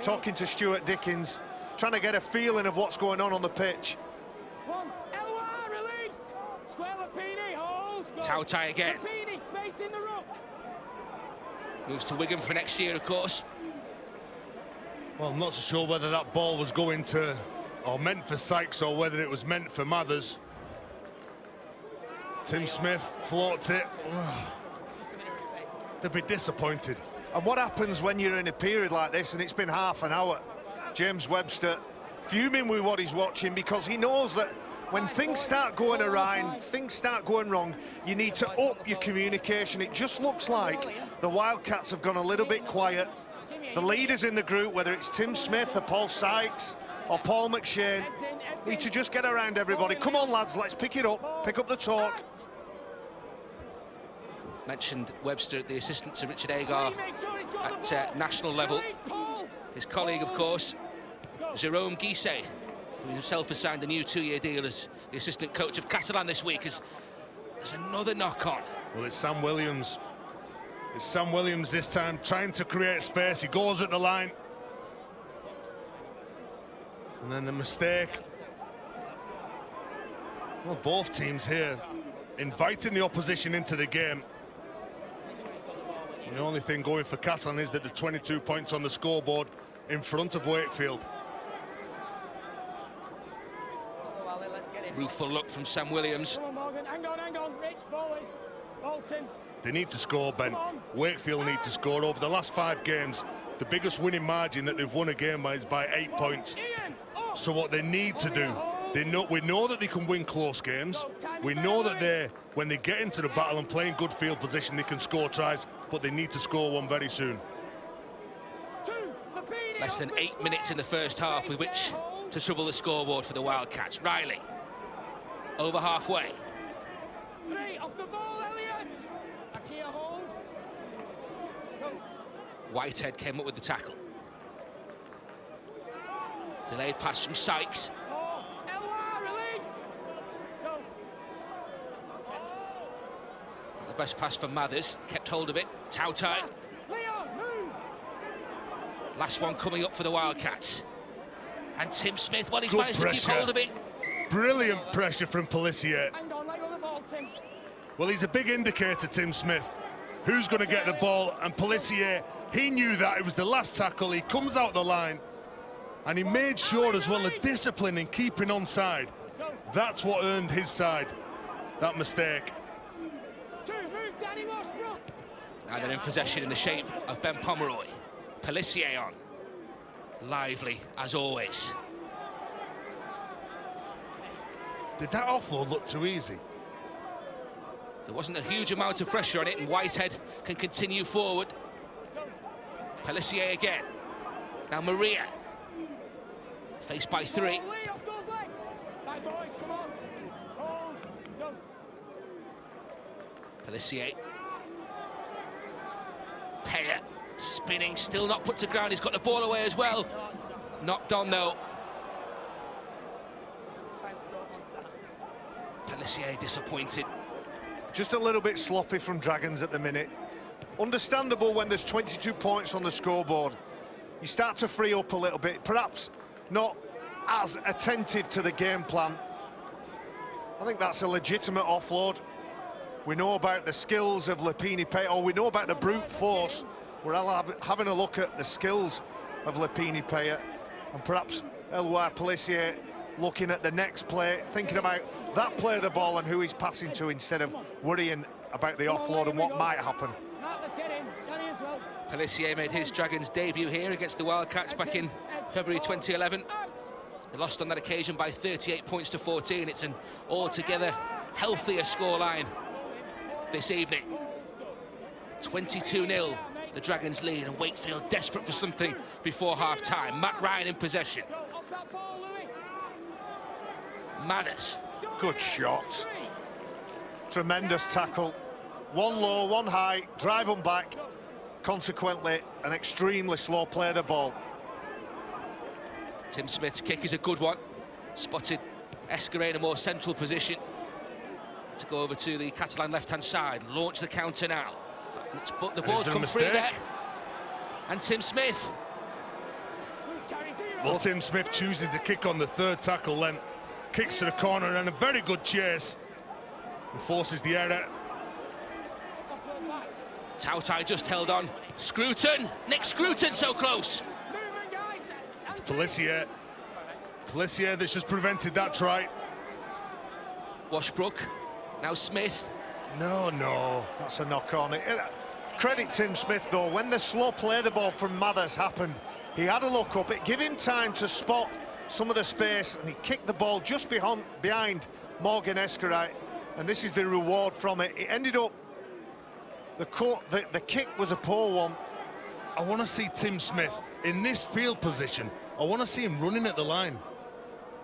talking to Stuart Dickens, trying to get a feeling of what's going on the pitch. Tautai again. Moves to Wigan for next year, of course. Well, I'm not so sure whether that ball was going to, or meant for Sykes, or whether it was meant for Mathers. Tim Smith floats it. They'd be disappointed. And what happens when you're in a period like this and it's been half an hour? James Webster fuming with what he's watching, because he knows that when things start going awry, things start going wrong, you need to up your communication. It just looks like the Wildcats have gone a little bit quiet. The leaders in the group, whether it's Tim Smith or Paul Sykes or Paul McShane, need to just get around everybody. Come on, lads, let's pick it up, pick up the talk. Mentioned Webster, the assistant to Richard Agar at national level. His colleague, of course, Jerome Guisset, who himself has signed a new 2-year deal as the assistant coach of Catalan this week. There's another knock-on. Well, it's Sam Williams. It's Sam Williams this time, trying to create space. He goes at the line. And then the mistake. Well, both teams here inviting the opposition into the game. And the only thing going for Catalan is that the 22 points on the scoreboard in front of Wakefield. Let's get it. Rueful look from Sam Williams. Come on, Morgan. Hang on. Rich, Bolton. They need to score, Ben. Wakefield need to score. Over the last 5 games, the biggest winning margin that they've won a game by is by 8 points. So what they need to do, we know that they can win close games. We know that when they get into the battle and play in good field position, they can score tries, but they need to score one very soon. Less than 8 minutes in the first half with which to trouble the scoreboard for the Wildcats. Riley, over halfway. 3 off the ball, Elliott. Back here, hold. Go. Whitehead came up with the tackle. Delayed pass from Sykes. Release. Go. The best pass from Mathers, kept hold of it. Tautai. Leon, move. Last one coming up for the Wildcats. And Tim Smith, well, he's Good managed pressure. to keep hold of it. Brilliant pressure from Pelissier. Hang on, let go of the ball, Tim. Well, he's a big indicator, Tim Smith, who's going to get the ball. And Pelissier, he knew that. It was the last tackle. He comes out the line. And he made sure as well the discipline in keeping onside. That's what earned his side that mistake. 2, move, Danny Washbrook. And they're in possession in the shape of Ben Pomeroy. Pelissier on. Lively, as always. Did that offload look too easy? There wasn't a huge amount of pressure on it, and Whitehead can continue forward. Pelissier again. Now Maria. Faced by 3. Lee, off those legs. Right, boys, come on. Hold. Go. Pelissier. Payer spinning, still not put to ground. He's got the ball away as well. Knocked on though. Pelissier disappointed. Just a little bit sloppy from Dragons at the minute. Understandable when there's 22 points on the scoreboard. You start to free up a little bit, perhaps not as attentive to the game plan. I think that's a legitimate offload. We know about the skills of Lipini-Payet, or we know about the brute force. We're having a look at the skills of Lipini-Payet, and perhaps Eloi Pelissier looking at the next play, thinking about that play of the ball and who he's passing to, instead of worrying about the offload and what might happen. Let's get in. Danny as well. Pelissier made his Dragons debut here against the Wildcats back in February 2011. They lost on that occasion by 38 points to 14. It's an altogether healthier scoreline this evening. 22-0, the Dragons lead, and Wakefield desperate for something before half-time. Matt Ryan in possession. Mathers. Good shot. Tremendous tackle. One low, one high, drive them back. Consequently, an extremely slow play of the ball. Tim Smith's kick is a good one. Spotted Escaré in a more central position. Had to go over to the Catalan left-hand side, launch the counter now. But the ball's come free there. And Tim Smith. Well, Tim Smith choosing to kick on the 3rd tackle, then kicks to the corner, and a very good chase. And forces the error. Tautai just held on. Scruton, Nick Scruton, so close. It's Pelissier. Pelissier that's just prevented that try. Washbrook, now Smith. No, that's a knock on. Credit Tim Smith though, when the slow play of the ball from Mathers happened, he had a look up, it gave him time to spot some of the space, and he kicked the ball just behind Morgan Escaré, and this is the reward from it. It ended up, the kick was a poor one. I want to see Tim Smith in this field position. I want to see him running at the line.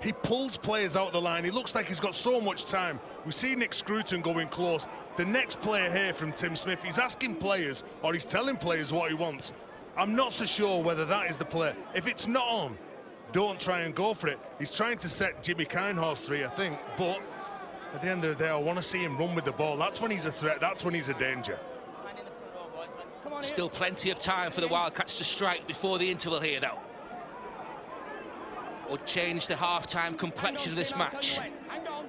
He pulls players out the line. He looks like he's got so much time. We see Nick Scruton going close. The next player here from Tim Smith, he's asking players, or he's telling players what he wants. I'm not so sure whether that is the play. If it's not on, don't try and go for it. He's trying to set Jimmy Kinehorst free, I think, but at the end of the day, I want to see him run with the ball. That's when he's a threat. That's when he's a danger. Still plenty of time for the Wildcats to strike before the interval here, though. Would change the half-time complexion of this match. Hang on.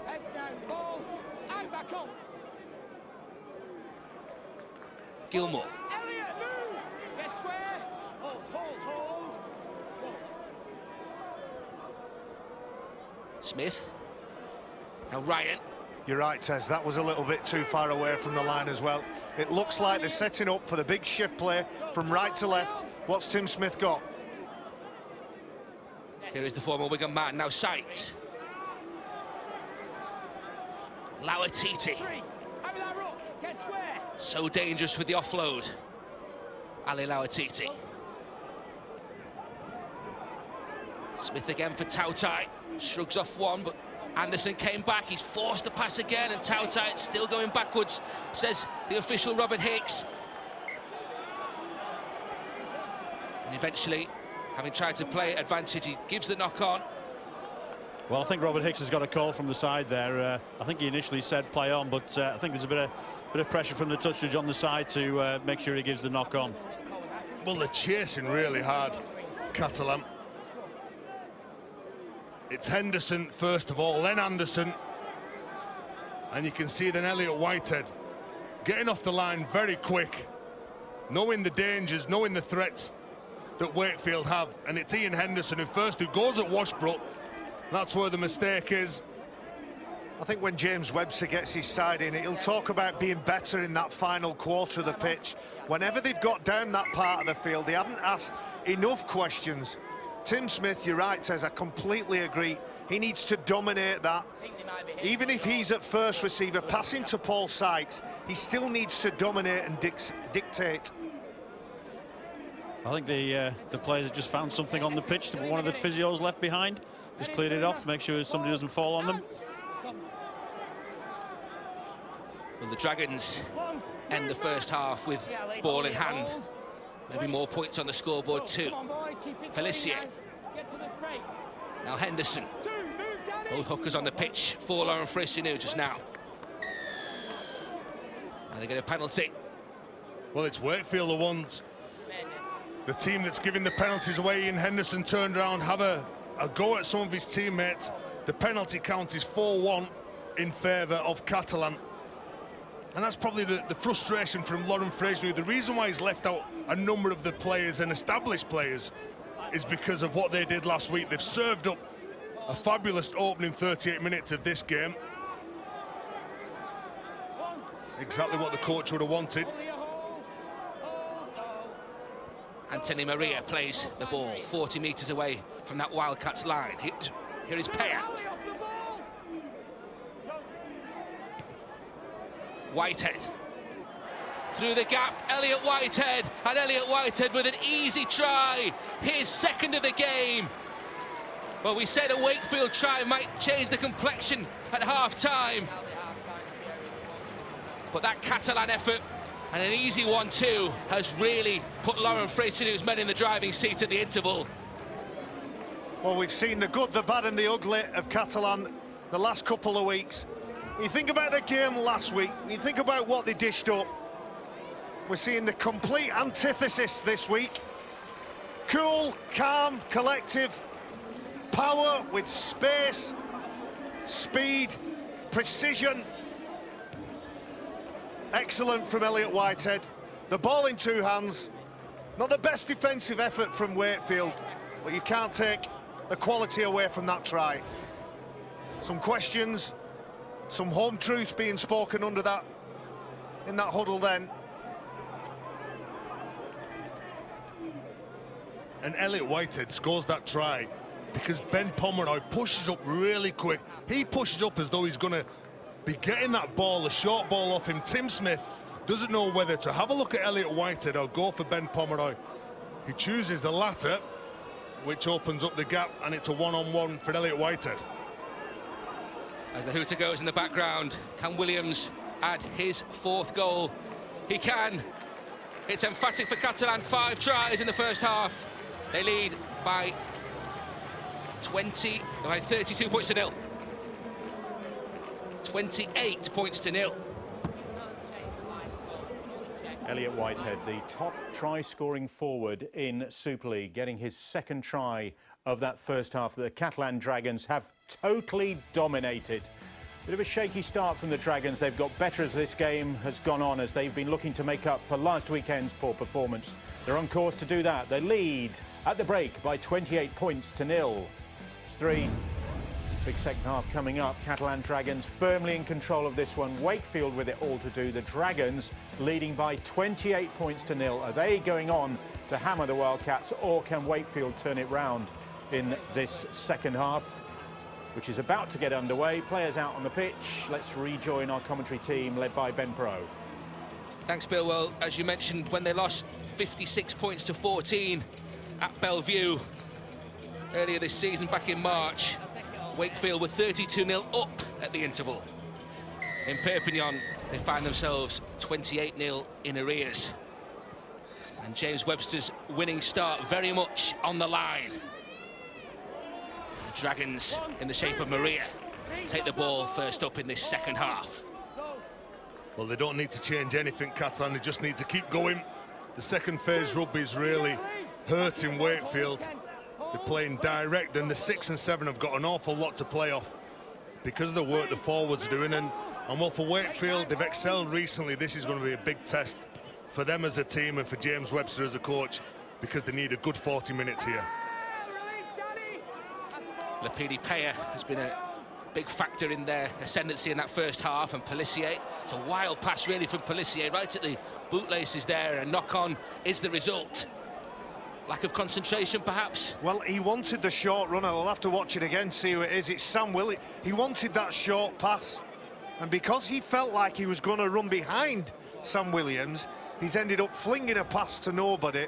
Heads down, ball, and back on. Gilmore. Elliott, move. Get square. Hold. Smith. Now Ryan. You're right, Tez, that was a little bit too far away from the line as well. It looks like they're setting up for the big shift play from right to left. What's Tim Smith got? Here is the former Wigan man, now Sight. Lauatiti. So dangerous with the offload. Ali Lauatiti. Smith again for Tautai. Shrugs off one, but Anderson came back. He's forced the pass again, and Tautai still going backwards, says the official Robert Hicks. And eventually, having tried to play advantage, he gives the knock on. Well, I think Robert Hicks has got a call from the side there. I think he initially said play on, but I think there's a bit of pressure from the touch judge on the side to make sure he gives the knock on. Well, they're chasing really hard, Catalan. It's Henderson first of all, then Anderson, and you can see then Elliot Whitehead getting off the line very quick, knowing the dangers, knowing the threats that Wakefield have, and it's Ian Henderson who goes at Washbrook. That's where the mistake is. I think when James Webster gets his side in, he'll talk about being better in that final quarter of the pitch. Whenever they've got down that part of the field, they haven't asked enough questions. Tim Smith, you're right, Tez, I completely agree. He needs to dominate that. Even if he's at first receiver, passing to Paul Sykes, he still needs to dominate and dictate. I think the players have just found something on the pitch that one of the physios left behind. Just cleared it off, make sure somebody doesn't fall on them. Well, the Dragons end the first half with ball in hand. Maybe more points on the scoreboard too. Pelissier. Now Henderson. Both hookers on the pitch for Lauren Frissinu just now. And they get a penalty. Well, it's Wakefield the ones. The team that's giving the penalties away. Ian Henderson turned around, have a go at some of his teammates. The penalty count is 4-1 in favour of Catalan. And that's probably the frustration from Lauren Frissinu. The reason why he's left out a number of the players and established players is because of what they did last week. They've served up a fabulous opening 38 minutes of this game. Exactly what the coach would have wanted. Anthony Maria plays the ball 40 metres away from that Wildcats line. Here is Peya. Whitehead. Through the gap, Elliot Whitehead, and Elliot Whitehead with an easy try. His second of the game. Well, we said a Wakefield try might change the complexion at half-time. But that Catalan effort, and an easy one too, has really put Lauren Frisinu's men in the driving seat at the interval. Well, we've seen the good, the bad and the ugly of Catalan the last couple of weeks. You think about the game last week, you think about what they dished up. We're seeing the complete antithesis this week. Cool, calm, collective, power with space, speed, precision. Excellent from Elliot Whitehead. The ball in two hands. Not the best defensive effort from Wakefield, but you can't take the quality away from that try. Some questions, some home truths being spoken under that, in that huddle then. And Elliot Whitehead scores that try because Ben Pomeroy pushes up really quick. He pushes up as though he's going to be getting that ball, a short ball off him. Tim Smith doesn't know whether to have a look at Elliot Whitehead or go for Ben Pomeroy. He chooses the latter, which opens up the gap, and it's a one-on-one for Elliot Whitehead. As the hooter goes in the background, can Williams add his fourth goal? He can. It's emphatic for Catalan, 5 tries in the first half. They lead by 32 points to nil. 28 points to nil. Elliot Whitehead, the top try-scoring forward in Super League, getting his second try of that first half. The Catalan Dragons have totally dominated. Bit of a shaky start from the Dragons. They've got better as this game has gone on, as they've been looking to make up for last weekend's poor performance. They're on course to do that. They lead at the break by 28 points to nil. It's 3. Big second half coming up. Catalan Dragons firmly in control of this one. Wakefield with it all to do. The Dragons leading by 28 points to 0. Are they going on to hammer the Wildcats, or can Wakefield turn it round in this second half, which is about to get underway? Players out on the pitch. Let's rejoin our commentary team led by Ben Pro. Thanks, Bill. Well, as you mentioned, when they lost 56 points to 14 at Bellevue earlier this season, back in March, Wakefield were 32-0 up at the interval. In Perpignan, they find themselves 28-0 in arrears. And James Webster's winning start very much on the line. The Dragons, in the shape of Maria, take the ball first up in this second half. Well, they don't need to change anything, Catalan. They just need to keep going. The second phase rugby is really hurting Wakefield. They're playing direct, and the 6 and 7 have got an awful lot to play off because of the work the forwards are doing. And well, for Wakefield, they've excelled recently. This is going to be a big test for them as a team and for James Webster as a coach, because they need a good 40 minutes here. Lapidi Peya has been a big factor in their ascendancy in that first half, and Pelissier, it's a wild pass really from Pelissier right at the bootlaces there, and a knock-on is the result. Lack of concentration, perhaps? Well, he wanted the short runner. We'll have to watch it again, see who it is. It's Sam Williams. He wanted that short pass, and because he felt like he was going to run behind Sam Williams, he's ended up flinging a pass to nobody,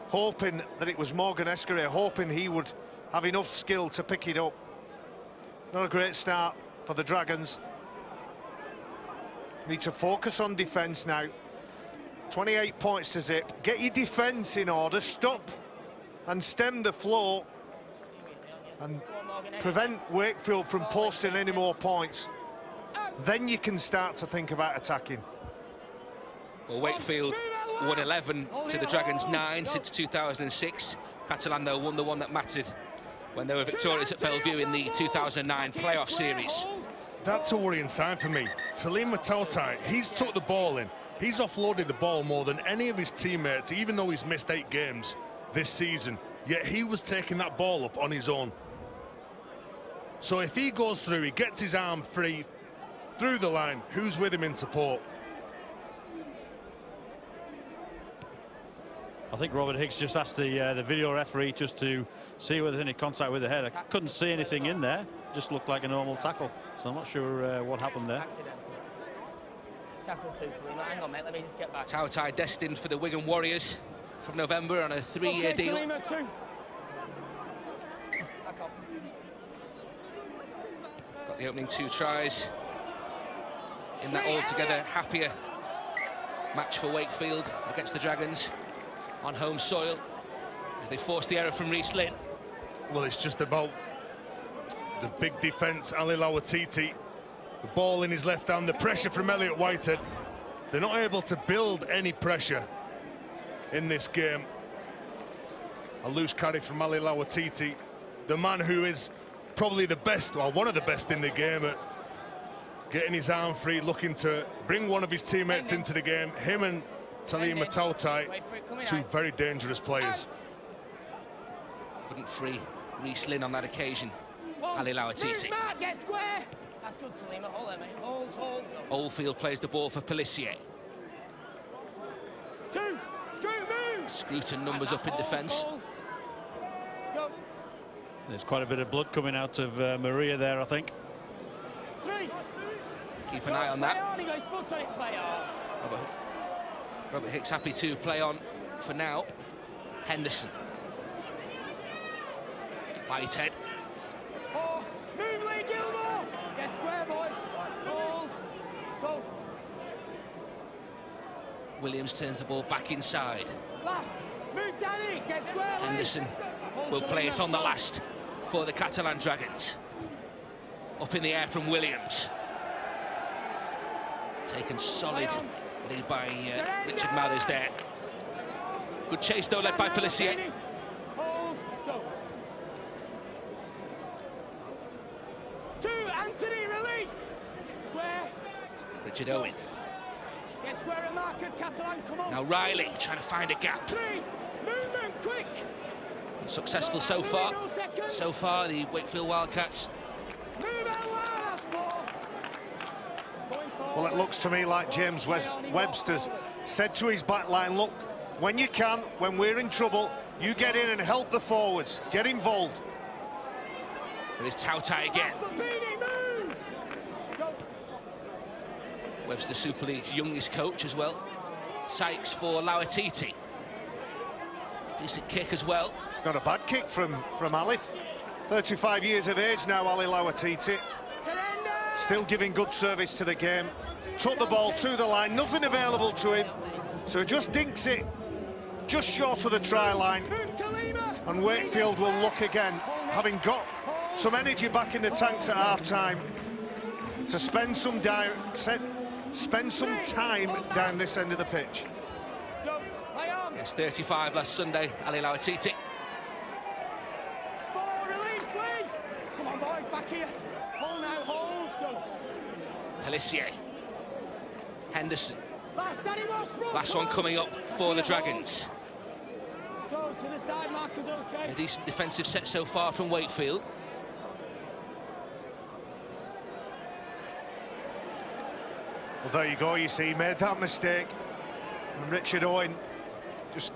hoping that it was Morgan Escaré, hoping he would have enough skill to pick it up. Not a great start for the Dragons. Need to focus on defence now. 28 points to zip. Get your defence in order, stop and stem the flow, and prevent Wakefield from posting any more points. Then you can start to think about attacking. Well, Wakefield won 11 to the Dragons 9 since 2006. Catalan, though, won the one that mattered when they were victorious at Bellevue in the 2009 playoff series. That's a worrying sign for me. Salim Matautai, he's took the ball in. He's offloaded the ball more than any of his teammates, even though he's missed 8 games this season. Yet he was taking that ball up on his own. So if he goes through, he gets his arm free through the line, who's with him in support? I think Robert Hicks just asked the video referee just to see whether there's any contact with the head. I couldn't see anything in there. Just looked like a normal tackle. So I'm not sure what happened there. Tackle 2 to him. Hang on, mate, let me just get back. Tautai destined for the Wigan Warriors from November on a 3-year deal. Got the opening 2 tries in that altogether happier match for Wakefield against the Dragons on home soil as they forced the error from Reece Lynn. Well, it's just about the big defence, Ali Lawatiti. The ball in his left hand, the pressure from Elliot Whitehead. They're not able to build any pressure in this game. A loose carry from Ali Lawatiti, the man who is probably the best, or one of the best in the game at getting his arm free, looking to bring one of his teammates into the game. Him and Salim Matautai, 2 very dangerous players. Couldn't free Reece Lynn on that occasion. Ali Lawatiti. That's good, Salima. Hold there, mate. Hold. Oldfield plays the ball for Pelissier. 2, move. Scruton numbers up in defence. There's quite a bit of blood coming out of Maria there, I think. 3. Keep an eye on that. He goes full time, play on. Robert Hicks happy to play on for now. Henderson. Whitehead. 4. Move, Lee Gilmore. Get square, boys. Hold. Go. Williams turns the ball back inside. Last. Move, Danny. Get square, Lee. Henderson will play it on the last for the Catalan Dragons. Up in the air from Williams. Taken solid lead by Richard Mathers there. Good chase though, led by Pelissier. Hold. Go. 2. Anthony, release. Square. Richard Owen. Get square and Marcus Catalan, come on. Now Riley trying to find a gap. 3. Movement, quick. Successful so far. So far, the Wakefield Wildcats Well, it looks to me like James Webster's said to his back line, look, when you can, when we're in trouble, you get in and help the forwards, get involved. There is Tautai again. Webster Super League's youngest coach as well. Sykes for Lauatiti. Decent kick as well. It's not a bad kick from Ali. 35 years of age now, Ali Lauatiti. Still giving good service to the game. Took the ball to the line, nothing available to him. So he just dinks it just short of the try line. And Wakefield will look again, having got some energy back in the tanks at half-time, to spend some time down this end of the pitch. Yes, 35 last Sunday, Ali Lauatiti. Come on, boys, back here. Hold now, hold. Go. Pelissier. Henderson. Last one coming up for the Dragons. Go to the side, markers, okay. A decent defensive set so far from Wakefield. Well, there you go, you see, he made that mistake. And Richard Owen just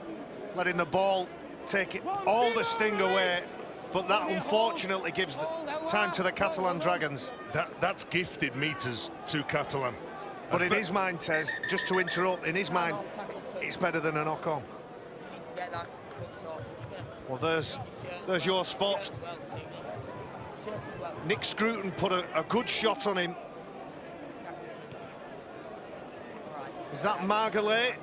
letting the ball take it all the sting away. But that unfortunately gives the time to the Catalan Dragons. That's gifted meters to Catalan. But in his mind, Tez, just to interrupt, in his mind, it's better than a knock-on. Well, there's your spot. Nick Scruton put a good shot on him. Is that Margalet?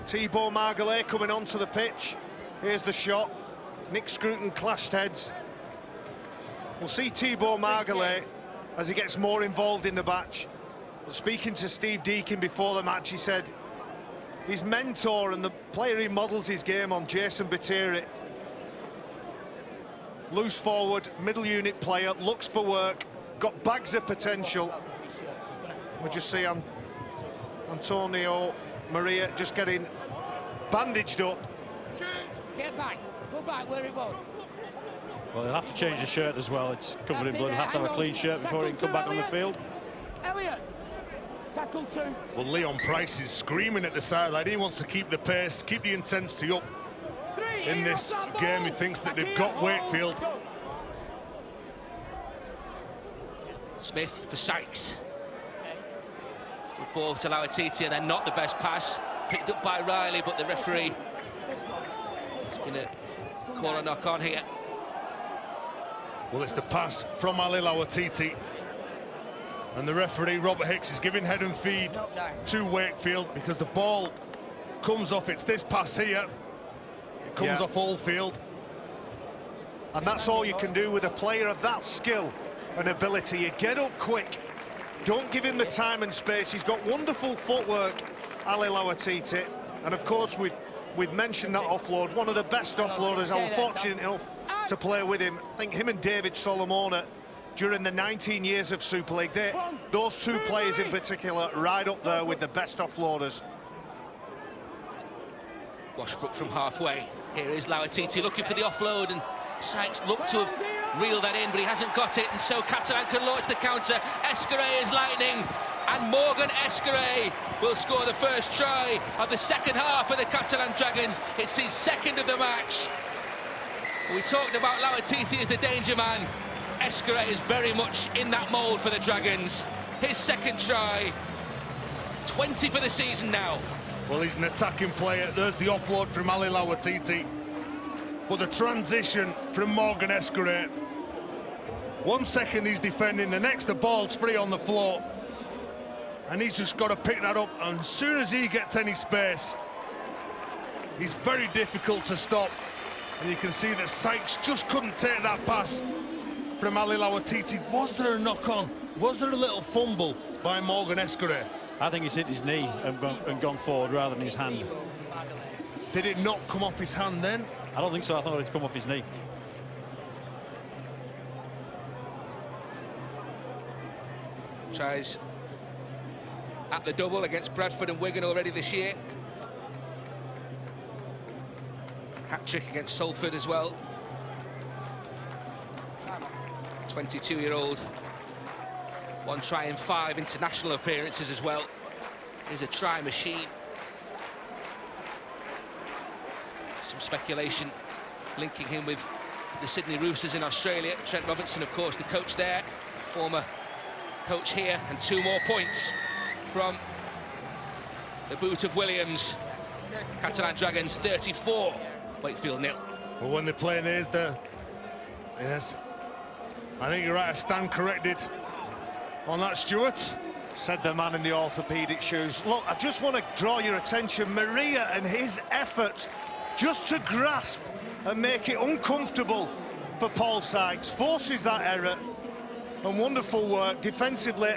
Thibaut Margalet coming onto the pitch. Here's the shot. Nick Scruton clashed heads. We'll see Thibaut Margalet as he gets more involved in the match. But speaking to Steve Deakin before the match, he said his mentor and the player he models his game on, Jason Batiri, loose forward, middle unit player, looks for work, got bags of potential. We just see Antonio Maria just getting bandaged up. Get back, go back where it was. Well, he'll have to change the shirt as well. It's covered in blood. He'll have to have a clean shirt before he can come back on the field. Elliot, tackle 2. Well, Leon Price is screaming at the sideline. He wants to keep the pace, keep the intensity up in this game. He thinks that they've got Wakefield. Smith for Sykes. Good ball to Lauatiti, and then not the best pass. Picked up by Riley, but the referee is going to call a knock-on here. Well, it's the pass from Ali Lauatiti. And the referee, Robert Hicks, is giving head and feed to Wakefield because the ball comes off. It's this pass here. It comes off Oldfield. And that's all you can do with a player of that skill and ability. You get up quick. Don't give him the time and space. He's got wonderful footwork, Ali Lauatiti. And of course, we've mentioned that offload. One of the best offloaders. I'm fortunate enough to play with him. I think him and David Solomona, during the 19 years of Super League, those two players in particular, right up there with the best offloaders. Washbrook from halfway. Here is Lauatiti looking for the offload, and Sykes looked to have reeled that in, but he hasn't got it, and so Catalan can launch the counter. Escaré is lightning, and Morgan Escaré will score the first try of the second half for the Catalan Dragons. It's his second of the match. We talked about Lauatiti as the danger man. Escaré is very much in that mould for the Dragons. His second try, 20 for the season now. Well, he's an attacking player. There's the offload from Ali Lauatiti. But the transition from Morgan Escaré. 1 second he's defending, the next the ball's free on the floor. And he's just got to pick that up. And as soon as he gets any space, he's very difficult to stop. And you can see that Sykes just couldn't take that pass from Ali Lauatiti. Was there a knock-on? Was there a little fumble by Morgan Escaré? I think he's hit his knee and gone forward rather than his hand. Did it not come off his hand then? I don't think so. I thought it'd come off his knee. Tries at the double against Bradford and Wigan already this year. Hat-trick against Salford as well. 22-year-old One try in 5 international appearances as well. He's a try machine. Some speculation linking him with the Sydney Roosters in Australia. Trent Robinson, of course, the coach there, former coach here, and 2 more points from the boot of Williams. Catalan Dragons 34, Wakefield 0. Well, when they're playing these, yes, I think you're right. I stand corrected on that, Stuart. Said the man in the orthopaedic shoes. Look, I just want to draw your attention, Maria and his effort just to grasp and make it uncomfortable for Paul Sykes. Forces that error, and wonderful work defensively.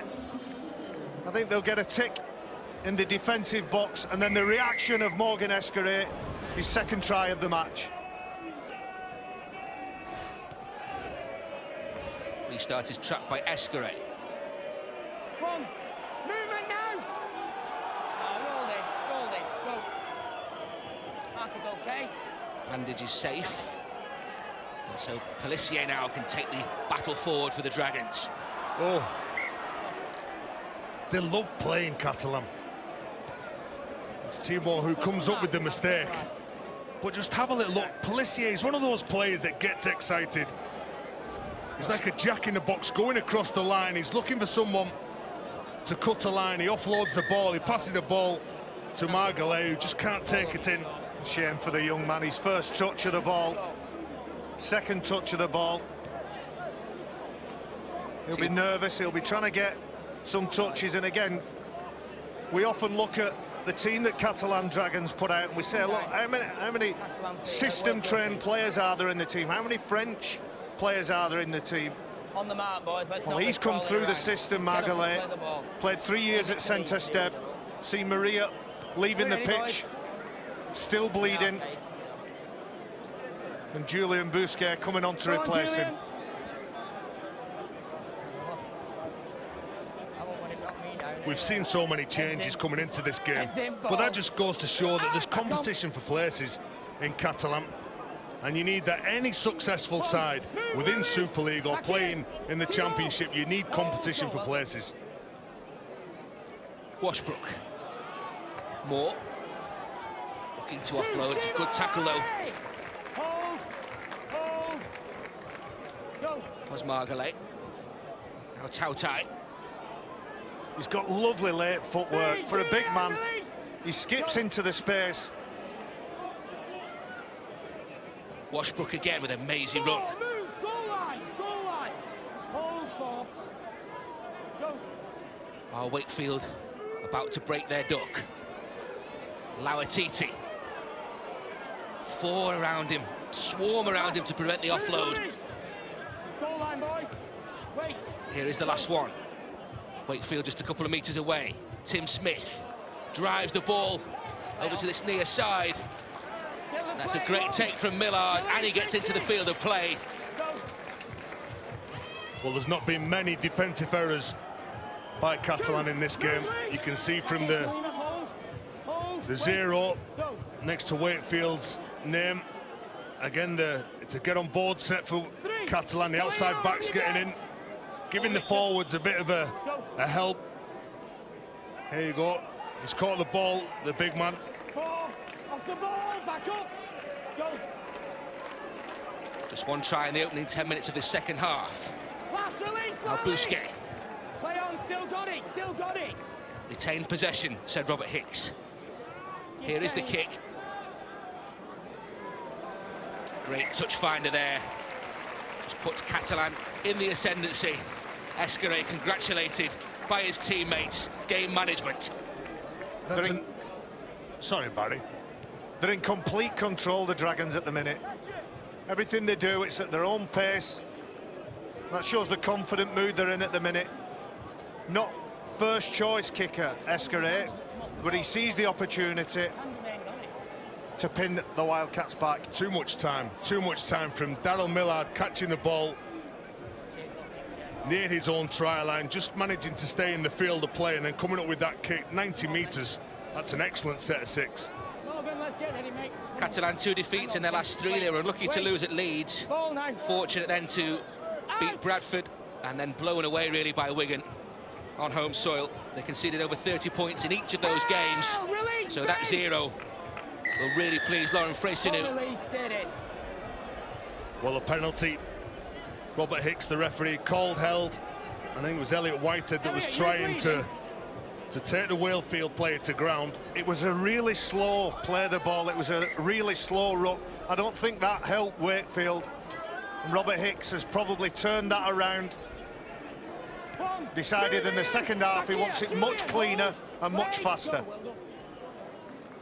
I think they'll get a tick in the defensive box, and then the reaction of Morgan Escaré, his 2nd try of the match. Restart is trapped by Escaré. Come on. Movement now. Oh, rolled in. Go. Mark is okay. Bandage is safe. And so Pelissier now can take the battle forward for the Dragons. Oh, they love playing Catalan. It's Timor who comes up with the mistake. But just have a little look. Pelissier is one of those players that gets excited. He's like a jack in the box going across the line. He's looking for someone to cut a line. He offloads the ball. He passes the ball to Margalet, who just can't take it in. Shame for the young man. His first touch of the ball, 2nd touch of the ball. He'll be nervous. He'll be trying to get some touches. And again, we often look at the team that Catalan Dragons put out and we say, look, how many system-trained players are there in the team? How many French players are there in the team? On the mark, boys. Well, he's come through the system, Margalet. Played 3 years at centre step. See Maria leaving the pitch, still bleeding. And Julien Bousquet coming on to replace him. We've seen so many changes coming into this game, but that just goes to show that there's competition for places in Catalan, and you need that. Any successful side within Super League or playing in the Championship, you need competition for places. Washbrook. Moore. Looking to offload. It's a good tackle, though. Was Margalet. Now Tautai. He's got lovely late footwork for a big man. He skips into the space. Washbrook again with a mazy run. Goal line. Hold for. Go. Oh, Wakefield about to break their duck. Lauatiti. 4 around him, swarm around him to prevent the offload. Goal line, boys. Wait. Here is the last one. Wakefield just a couple of metres away. Tim Smith drives the ball over to this near side. That's a great take from Millard, and he gets into the field of play. Well, there's not been many defensive errors by Catalan in this game. You can see from the 0 next to Wakefield's name. Again, it's a get-on-board set for Catalan. The outside back's getting in, giving the forwards a bit of a help. Here you go. He's caught the ball, the big man. Off the ball, back up. Go. Just one try in the opening 10 minutes of the second half. Last release, Now Bousquet. Play on, still got it. Retained possession, said Robert Hicks. Here is the kick. Great touch finder there. Just puts Catalan in the ascendancy. Escaré congratulated by his teammates. Game management. Sorry, Barry. They're in complete control, the Dragons, at the minute. Everything they do, it's at their own pace. That shows the confident mood they're in at the minute. Not first choice kicker, Escaré, but he sees the opportunity to pin the Wildcats back. Too much time from Daryl Millard catching the ball near his own try line, just managing to stay in the field of play and then coming up with that kick, 90 metres. That's an excellent set of 6. Catalan 2 defeats in their last 3. They were unlucky to lose at Leeds. Fortunate then to beat Bradford and then blown away really by Wigan. on home soil. They conceded over 30 points in each of those games, so that 0 will really please Lauren Fraysinu. Well, a penalty. Robert Hicks, the referee, called, held. I think it was Elliot Whitehead that was trying to take the Wakefield player to ground. It was a really slow play the ball. It was a really slow ruck. I don't think that helped Wakefield. And Robert Hicks has probably turned that around. Decided in the second half he wants it much cleaner and much faster.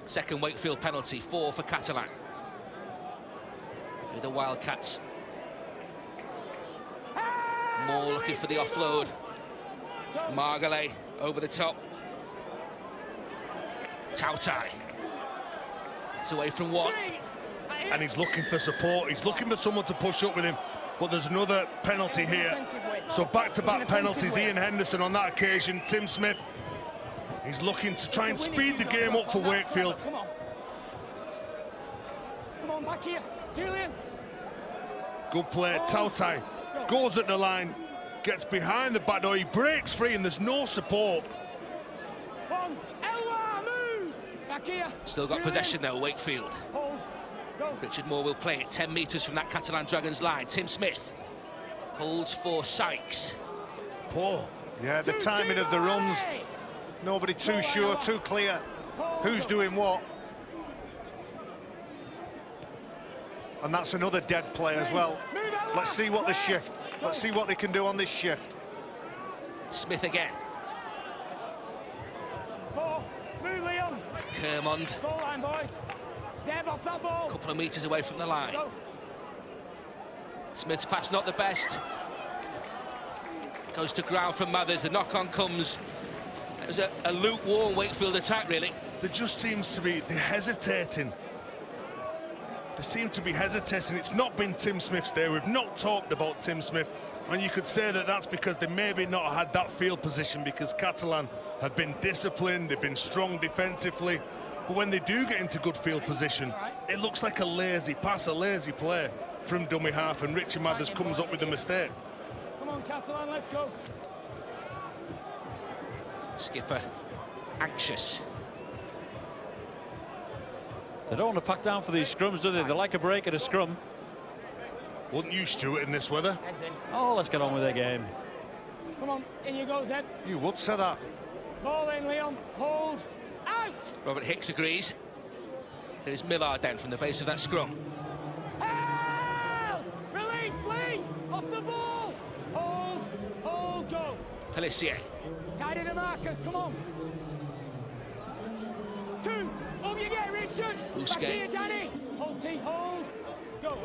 Second Wakefield penalty, 4 for Catalan. The Wildcats. More looking for the offload. Margolay over the top. Tautai. It's away from one. And he's looking for support. He's looking for someone to push up with him. But there's another penalty here. So back-to-back penalties. Ian Henderson on that occasion. Tim Smith. He's looking to try and speed the game up for Wakefield. Come on, back here. Julian. Good play. Tautai goes at the line, gets behind the back door. He breaks free and there's no support. Back here. Still got possession though, Wakefield. Richard Moore will play it 10 metres from that Catalan Dragons line. Tim Smith holds for Sykes. Poor. Yeah, the timing of the runs. Nobody too sure, too clear who's doing what. And that's another dead play as well. Let's see what the shift. Let's see what they can do on this shift. Smith again. Move, Leon. Kermond. Goal line, boys. Step off that ball. Couple of metres away from the line. Smith's pass not the best. Goes to ground from Mathers. The knock-on comes. It was a lukewarm Wakefield attack, really. There just seems to be hesitating. They seem to be hesitating. It's not been Tim Smith's day. We've not talked about Tim Smith. And you could say that that's because they maybe not had that field position, because Catalan have been disciplined, they've been strong defensively. But when they do get into good field position, it looks like a lazy pass, a lazy play from dummy half, and Richie Mathers comes up with a mistake. Come on, Catalan, let's go. Skipper anxious. They don't want to pack down for these scrums, do they? They like a break at a scrum. Wouldn't you, Stuart, in this weather? Oh, let's get on with their game. Come on, in you go, Zed. You would say that. Ball in, Leon. Hold. Out. Robert Hicks agrees. There's Millard then from the base of that scrum. Help! Release, Lee. Off the ball. Hold, go. Pelissier. Tidy the markers, come on. 2. Up you get, Richard. Busquets. Back here, Danny. Hold, T, hold. Go.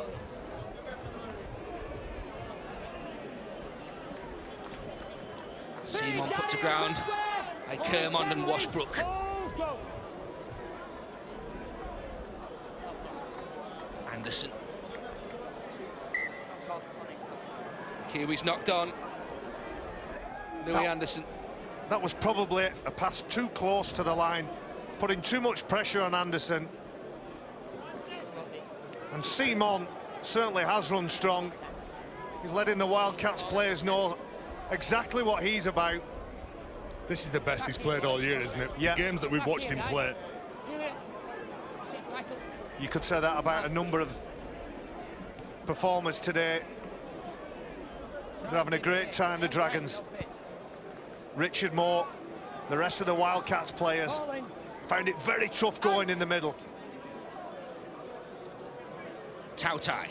Simon put to ground by Kermond and Washbrook. Anderson. Kiwi's knocked on. Louis Anderson. That was probably a pass too close to the line, putting too much pressure on Anderson. And Simon certainly has run strong. He's letting the Wildcats players know exactly what he's about. This is the best he's played all year, isn't it? Yeah. The games that we've watched him play. You could say that about a number of performers today. They're having a great time, the Dragons. Richard Moore, the rest of the Wildcats players found it very tough going in the middle. Tautai.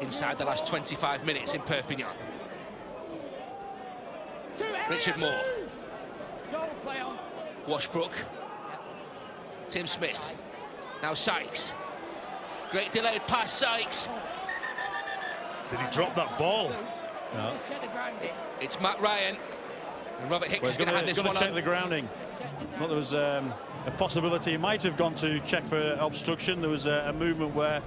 Inside the last 25 minutes in Perpignan. Richard Moore. Washbrook. Tim Smith. Now Sykes. Great delayed pass, Sykes. Did he drop that ball? No. It's Matt Ryan. And Robert Hicks is going to hand this one check on. the grounding. I thought there was a possibility he might have gone to check for obstruction. There was a movement where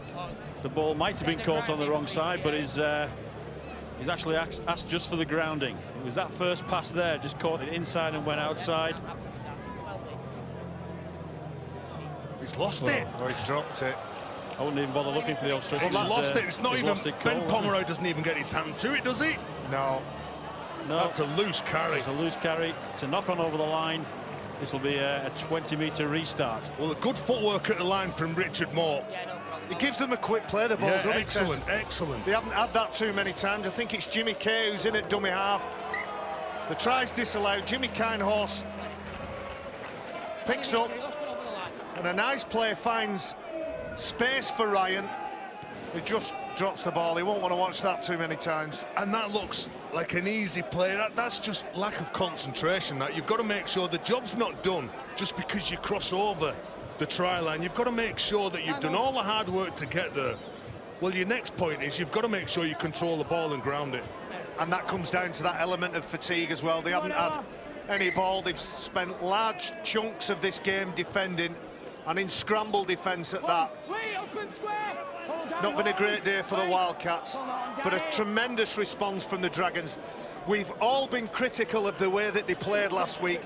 the ball might have been caught on the wrong side, but he's actually asked just for the grounding. It was that first pass there, just caught it inside and went outside. He's lost it. Oh, he's dropped it. I wouldn't even bother looking for the obstruction. Well, he's lost it. It's not even. Ben Pomeroy Pomeroy doesn't even get his hand to it, does he? No. No, that's a loose carry. It's a loose carry. It's a knock on over the line. This will be a 20-metre restart. Well, a good footwork at the line from Richard Moore. He gives them a quick play, the ball, doesn't excellent, he, excellent. They haven't had that too many times. I think it's Jimmy Kay who's in at dummy half. The try's disallowed. Jimmy Kindhorse picks up, and a nice play finds space for Ryan, who just drops the ball. He won't want to watch that too many times. And that looks like an easy play. That's just lack of concentration. That you've got to make sure the job's not done just because you cross over the try line. You've got to make sure that you've done all the hard work to get there. Well, your next point is you've got to make sure you control the ball and ground it. And that comes down to that element of fatigue as well. They haven't had any ball. They've spent large chunks of this game defending, and in scramble defence at that. Not been a great day for the Wildcats, but a tremendous response from the Dragons. We've all been critical of the way that they played last week.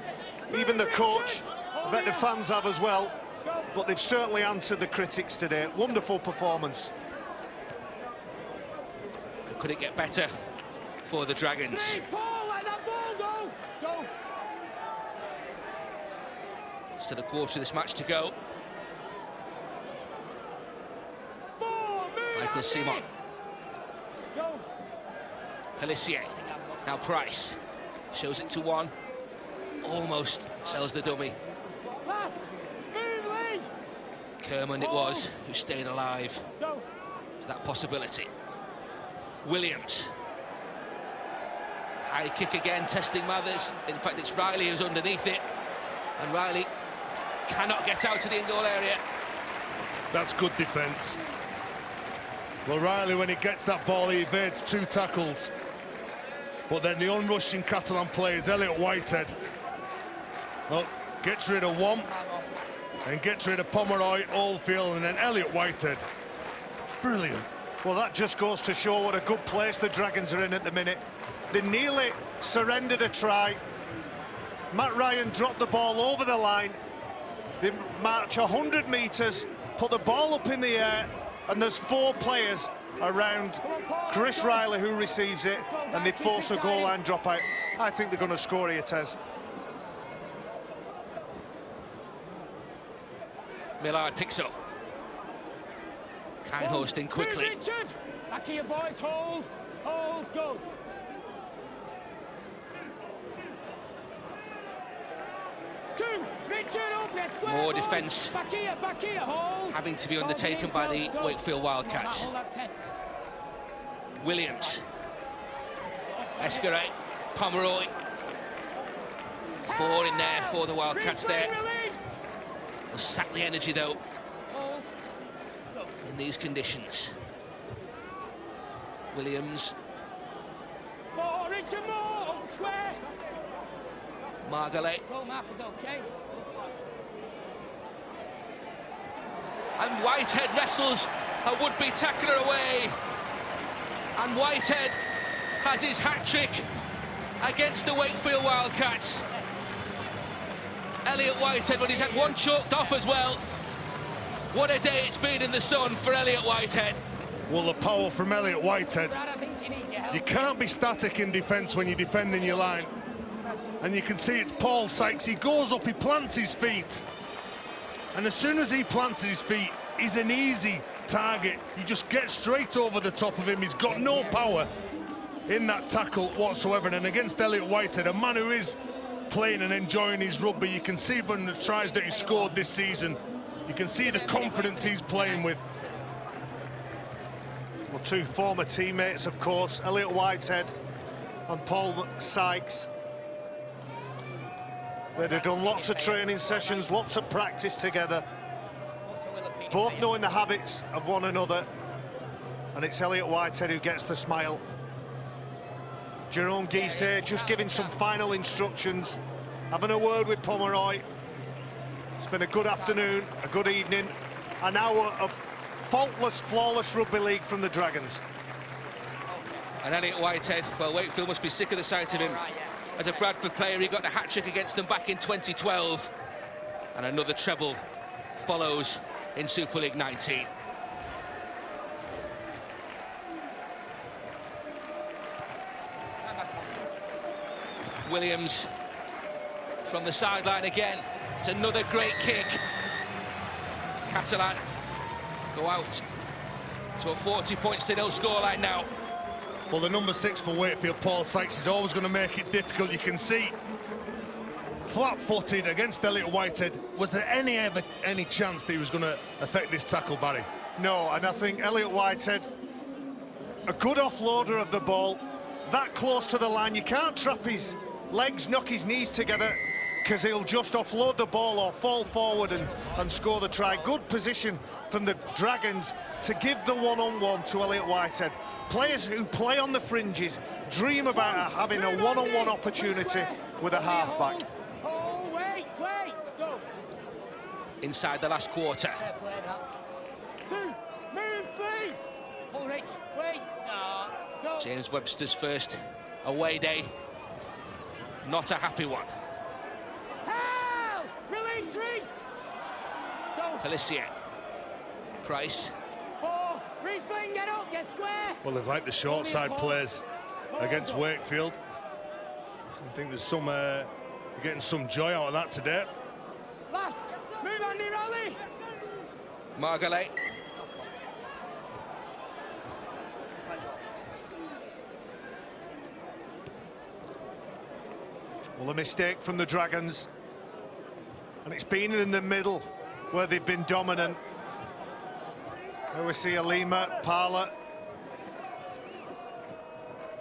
Even the coach, I bet the fans have as well, but they've certainly answered the critics today. Wonderful performance. Could it get better for the Dragons? Still a quarter of this match to go. Michael Simon. Pelissier. Now Price. Shows it to one. Almost sells the dummy. Kerman it was who stayed alive to that possibility. Williams. High kick again, testing Mathers. In fact, it's Riley who's underneath it. And Riley cannot get out to the in-goal area. That's good defence. Well, Riley, when he gets that ball, he evades 2 tackles. But then the unrushing Catalan players, Elliot Whitehead, well, gets rid of one and gets rid of Pomeroy, Oldfield, and then Elliot Whitehead. Brilliant. Well, that just goes to show what a good place the Dragons are in at the minute. They nearly surrendered a try. Matt Ryan dropped the ball over the line. They march 100 metres, put the ball up in the air, and there's 4 players around Chris Riley who receives it, and they force a goal line dropout. I think they're going to score here, Tez. Millard picks up. Kindhorse in quickly. Richard! Back here, boys. Hold. Hold. Go. More defence back here, hold. having to be undertaken by the Wakefield Wildcats. Williams. Escaray. Pomeroy. 4 in there for the Wildcats there. Will sap the energy though in these conditions. Williams. Richard Moore, up square. Margaret. And Whitehead wrestles a would-be tackler away. And Whitehead has his hat-trick against the Wakefield Wildcats. Elliot Whitehead, but he's had one chalked off as well. What a day it's been in the sun for Elliot Whitehead. Well, the power from Elliot Whitehead. You can't be static in defence when you're defending your line. And you can see it's Paul Sykes. He goes up, he plants his feet. And as soon as he plants his feet, he's an easy target. You just get straight over the top of him. He's got no power in that tackle whatsoever. And against Elliot Whitehead, a man who is playing and enjoying his rugby, you can see from the tries that he scored this season, you can see the confidence he's playing with. Well, 2 former teammates, of course, Elliot Whitehead and Paul Sykes. They'd have done lots of training sessions, lots of practice together, both knowing the habits of one another, and it's Elliot Whitehead who gets the smile. Jerome Guisset just giving some final instructions, having a word with Pomeroy. It's been a good afternoon, a good evening, an hour of faultless, flawless rugby league from the Dragons. And Elliot Whitehead, well, Wakefield must be sick of the sight of him. As a Bradford player, he got the hat-trick against them back in 2012. And another treble follows in Super League 19. Williams from the sideline again. It's another great kick. Catalan go out to a 40-0 scoreline now. Well, the number 6 for Wakefield, Paul Sykes, is always going to make it difficult. You can see flat-footed against Elliot Whitehead. Was there any chance that he was going to affect this tackle, Barry? No, and I think Elliot Whitehead, a good offloader of the ball, that close to the line. You can't trap his legs, knock his knees together, because he'll just offload the ball or fall forward and score the try. Good position from the Dragons to give the one-on-one to Elliot Whitehead. Players who play on the fringes dream about having a one-on-one opportunity with a half-back. Oh, wait, go. Inside the last quarter. Two, move, please. Oh, Rich, wait. No, go. James Webster's first away day. Not a happy one. Hell! Release, Reese. Go. Pelissier. Price. 4, Riesling, get up, get square. Well, they've liked the short side plays against Wakefield. I think there's some getting some joy out of that today. Last, move Andy Raleigh. Margaret. Well, a mistake from the Dragons, and it's been in the middle where they've been dominant. There we see Alima, Parler,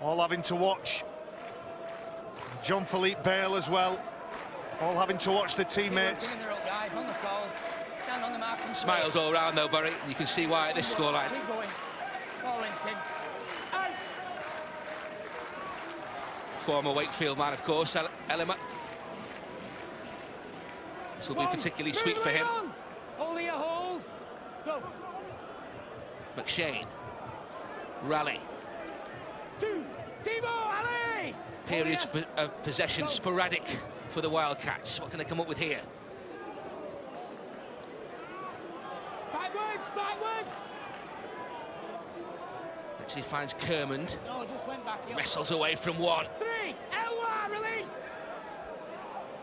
all having to watch. John Philippe Bale as well, all having to watch the teammates. Smiles all round though, Barry. You can see why at this scoreline. Former Wakefield man, of course, Elima. This will be particularly sweet for him. Only a hold. Go. McShane. Raleigh. 2, Timo, Ali. Periods of possession sporadic for the Wildcats. What can they come up with here? Backwards. Actually finds Kermond. No, just went back. Wrestles away from one. 3, Elwa, release.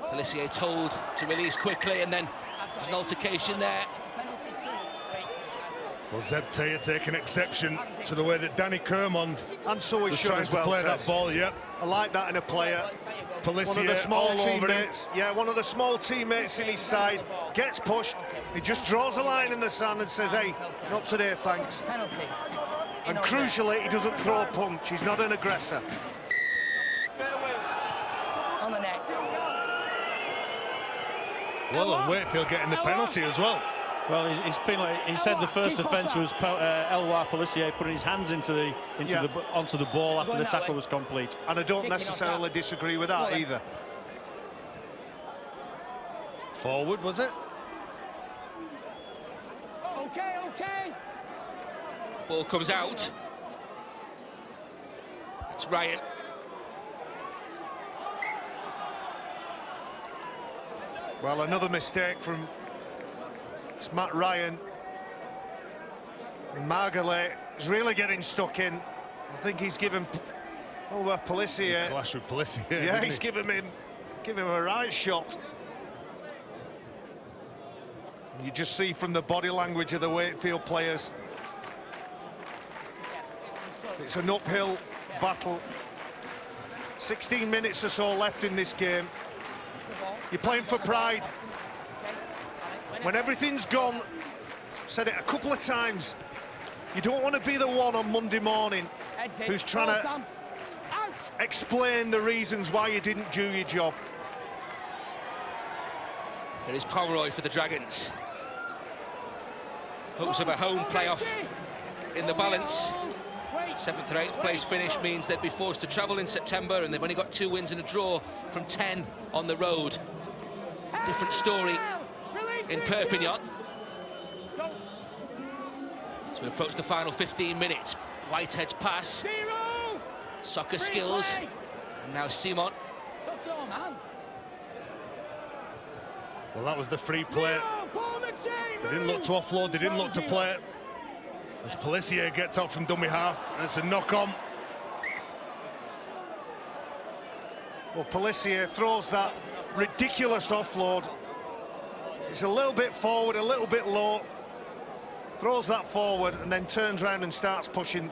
Pelissier told to release quickly, and then there's an altercation there. Well, Zeb Taylor taking exception to the way that Danny Kermond and so he should as well play that ball. Yep, I like that in a player. Pelissier, one of the small all teammates. Yeah, one of the small teammates in his side gets pushed. He just draws a line in the sand and says, "Hey, not today, thanks." Penalty. And crucially, he doesn't throw a punch. He's not an aggressor. On the neck. Well, and Wakefield getting the penalty as well. Well, he said the first offence was Elwar Pelissier putting his hands onto the ball after the tackle was complete. And I don't necessarily disagree with that either. Forward, was it? Okay. Ball comes out. It's Ryan. Well, another mistake from Matt Ryan. And Margaret is really getting stuck in. I think he's given Pelissier. Clash with Pelissier. Yeah, he's given him a right shot. You just see from the body language of the Wakefield players, it's an uphill battle. 16 minutes or so left in this game. You're playing for pride. When everything's gone, I've said it a couple of times, you don't want to be the one on Monday morning who's trying to explain the reasons why you didn't do your job. There is Pomeroy for the Dragons. Hopes of a home playoff in the balance. 7th or 8th place finish means they'd be forced to travel in September, and they've only got 2 wins and a draw from 10 on the road. Different story in Perpignan. So we approach the final 15 minutes. Whitehead's pass. Soccer skills. And now Simon. Well, that was the free play. They didn't look to offload, they didn't look to play it. As Pelissier gets out from dummy half, and it's a knock-on. Well, Pelissier throws that ridiculous offload. It's a little bit forward, a little bit low. Throws that forward and then turns around and starts pushing.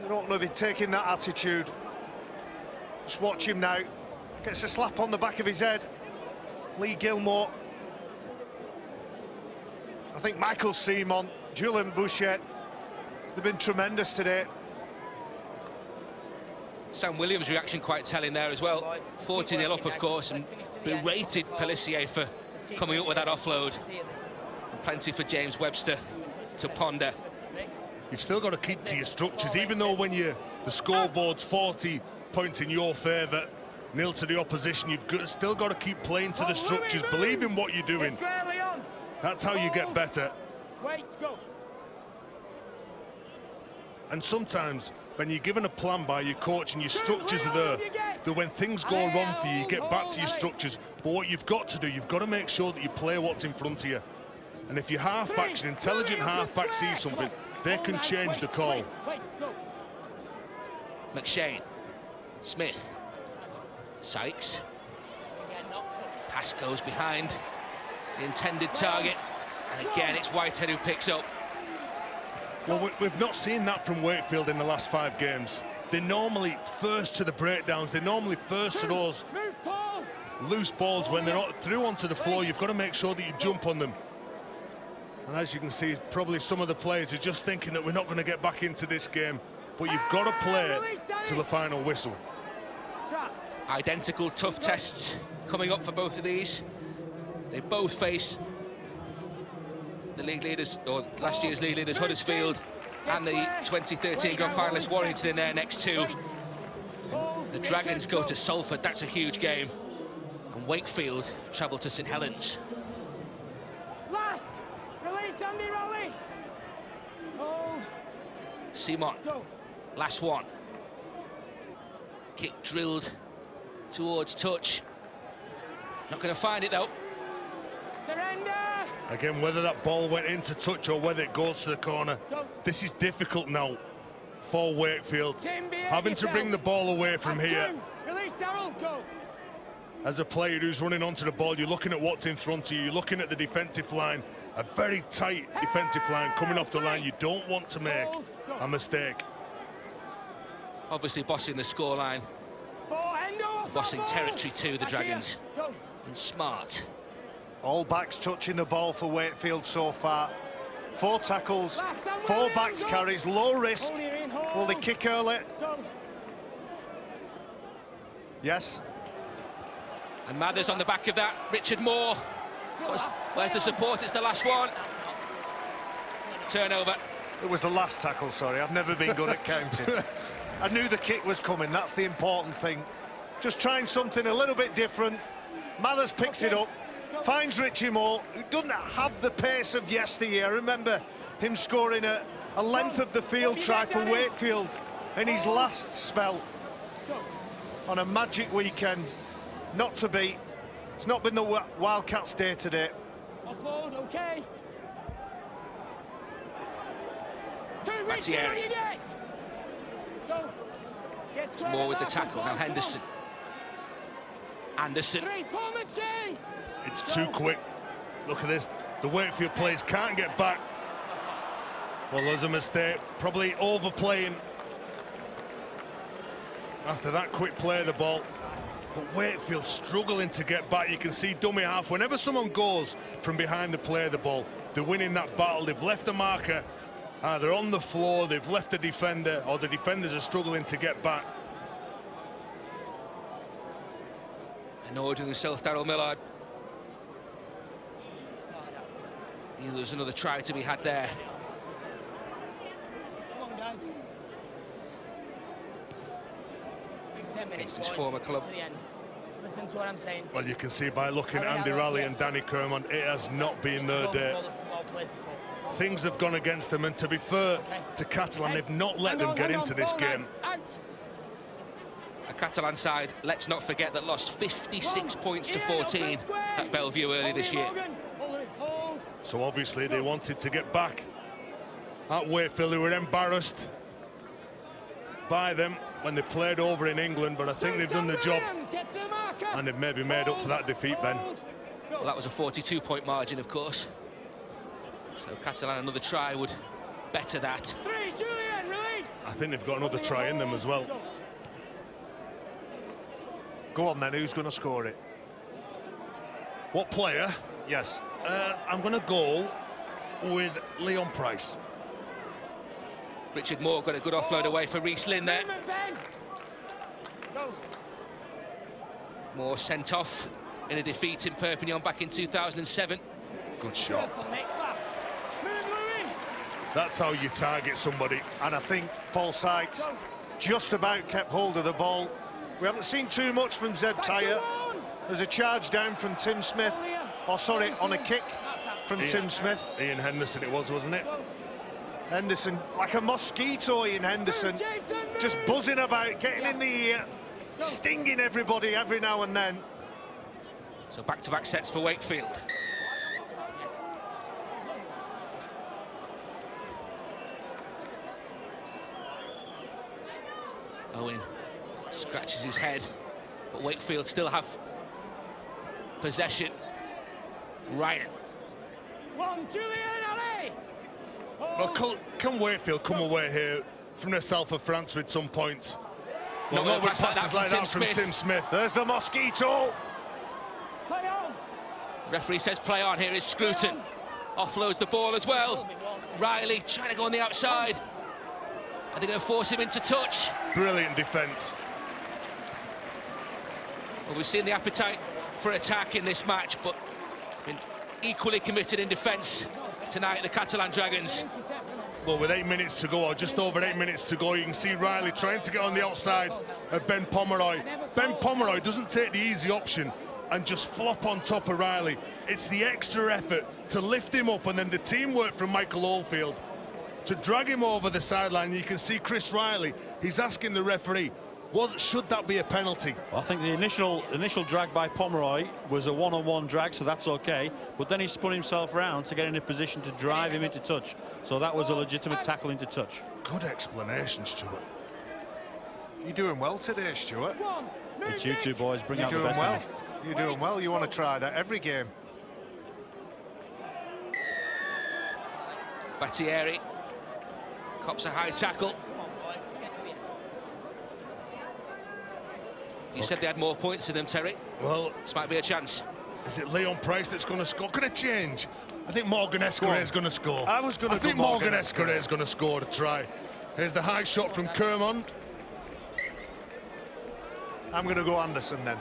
I don't know if he's taking that attitude. Just watch him now. Gets a slap on the back of his head. Lee Gilmore. I think Michael Simon, Julien Bouchet, they've been tremendous today. Sam Williams' reaction quite telling there as well. 40-0 up, of course, and berated Pelissier for coming up with that offload. And plenty for James Webster to ponder. You've still got to keep to your structures, even though when the scoreboard's 40 points in your favour, 0 to the opposition, still got to keep playing to the structures, believe in what you're doing. That's how you get better. And sometimes when you're given a plan by your coach and your structures are there, that when things go wrong for you, you get back to your structures. But what you've got to do, you've got to make sure that you play what's in front of you. And if your half-back, an intelligent half-back sees something, they can change the call. McShane, Smith, Sykes. Pass goes behind the intended target. And again, it's Whitehead who picks up. Well, we've not seen that from Wakefield in the last 5 games. They're normally first to the breakdowns. They're normally first to those loose balls. When they're not through onto the floor, you've got to make sure that you jump on them. And as you can see, probably some of the players are just thinking that we're not going to get back into this game. But you've got to play to the final whistle. Identical tough tests coming up for both of these. They both face the league leaders, or last year's league leaders, Huddersfield, and the 2013 grand finalist Warrington in their next 2. The Dragons go to Salford, that's a huge game. And Wakefield travel to St Helens. Last! Release Andy Raleigh! Simon, last one. Kick drilled towards touch. Not going to find it though. Surrender! Again, whether that ball went into touch or whether it goes to the corner, this is difficult now for Wakefield. Having to bring the ball away from here. Release Darryl, go! As a player who's running onto the ball, you're looking at what's in front of you, you're looking at the defensive line, a very tight defensive line coming off the line. You don't want to make a mistake. Obviously bossing the scoreline, bossing territory too, the Dragons. And smart. All backs touching the ball for Wakefield so far. 4 tackles, 4 backs carries, low risk. Will they kick early? Yes. And Mathers on the back of that. Richard Moore. Where's the support? It's the last one. Turnover. It was the last tackle, sorry. I've never been good at counting. I knew the kick was coming. That's the important thing. Just trying something a little bit different. Mathers picks it up. Finds Richie Moore, who doesn't have the pace of yesteryear. Remember him scoring a length of the field try for Wakefield in his last spell on a magic weekend. Not to beat. It's not been the Wildcats' day today. Offload, okay. Mattieri. Moore with the tackle. Now Henderson. Anderson. It's too quick. Look at this. The Wakefield players can't get back. Well, there's a mistake. Probably overplaying after that quick play of the ball. But Wakefield struggling to get back. You can see dummy half. Whenever someone goes from behind the play of the ball, they're winning that battle. They've left the marker. They're on the floor. They've left the defender, or the defenders are struggling to get back. Annoyed with himself, Daryl Millard. There's another try to be had there. Come on, guys. Big 10 minutes, Against his boys. former club. To the end. Listen to what I'm saying. Well, you can see by looking at Andy Raleigh and Danny Kermond, it has not been their day. Things have gone against them, and to be fair to Catalan, they've not let them get into this game. A Catalan side, let's not forget, that lost 56 points to 14 at Bellevue early this year. So obviously they wanted to get back at Wakefield, who were embarrassed by them. when they played over in England, but I think they've done the job and they've maybe made up for that defeat, Ben. Well, that was a 42-point margin, of course. So Catalan, another try would better that. I think they've got another try in them as well. Go on then, who's going to score it? What player? Yes. I'm going to go with Leon Price. Richard Moore got a good offload away for Reece Lynn there. Moore sent off in a defeat in Perpignan back in 2007. Good shot. That's how you target somebody. And I think Paul Sykes just about kept hold of the ball. We haven't seen too much from Zeb Tyre. There's a charge down from Tim Smith. Oh, sorry, on a kick from Tim Smith. Ian Henderson it was, wasn't it? Henderson, like a mosquito, Ian Henderson. Just buzzing about, getting in the ear, stinging everybody every now and then. So back-to-back sets for Wakefield. Owen scratches his head, but Wakefield still have possession. Ryan. Well, can Wakefield come away here from the south of France with some points? Well, no passes like that from Tim Smith. There's the mosquito. Play on. Referee says play on. Here is Scruton. Offloads the ball as well. Riley trying to go on the outside. Are they going to force him into touch? Brilliant defence. Well, we've seen the appetite for attack in this match, but been equally committed in defence tonight, the Catalan Dragons. Well, with 8 minutes to go, or just over 8 minutes to go, you can see Riley trying to get on the outside of Ben Pomeroy. Ben Pomeroy doesn't take the easy option and just flop on top of Riley. It's the extra effort to lift him up, and then the teamwork from Michael Oldfield to drag him over the sideline. You can see Chris Riley, he's asking the referee, should that be a penalty? Well, I think the initial drag by Pomeroy was a one-on-one drag, so that's okay. But then he spun himself round to get in a position to drive him into touch. So that was a legitimate tackle into touch. Good explanation, Stuart. You're doing well today, Stuart. It's you two boys, bring out the best in me. You're doing well. You want to try that every game. Battieri cops a high tackle. You said they had more points in them, Terry. Well, this might be a chance. Is it Leon Price that's going to score? Could it change? I think Morgan Escaré is going to score. I think Morgan Escaré is going to score to try. Here's the high shot from Kermond. I'm going to go Anderson then.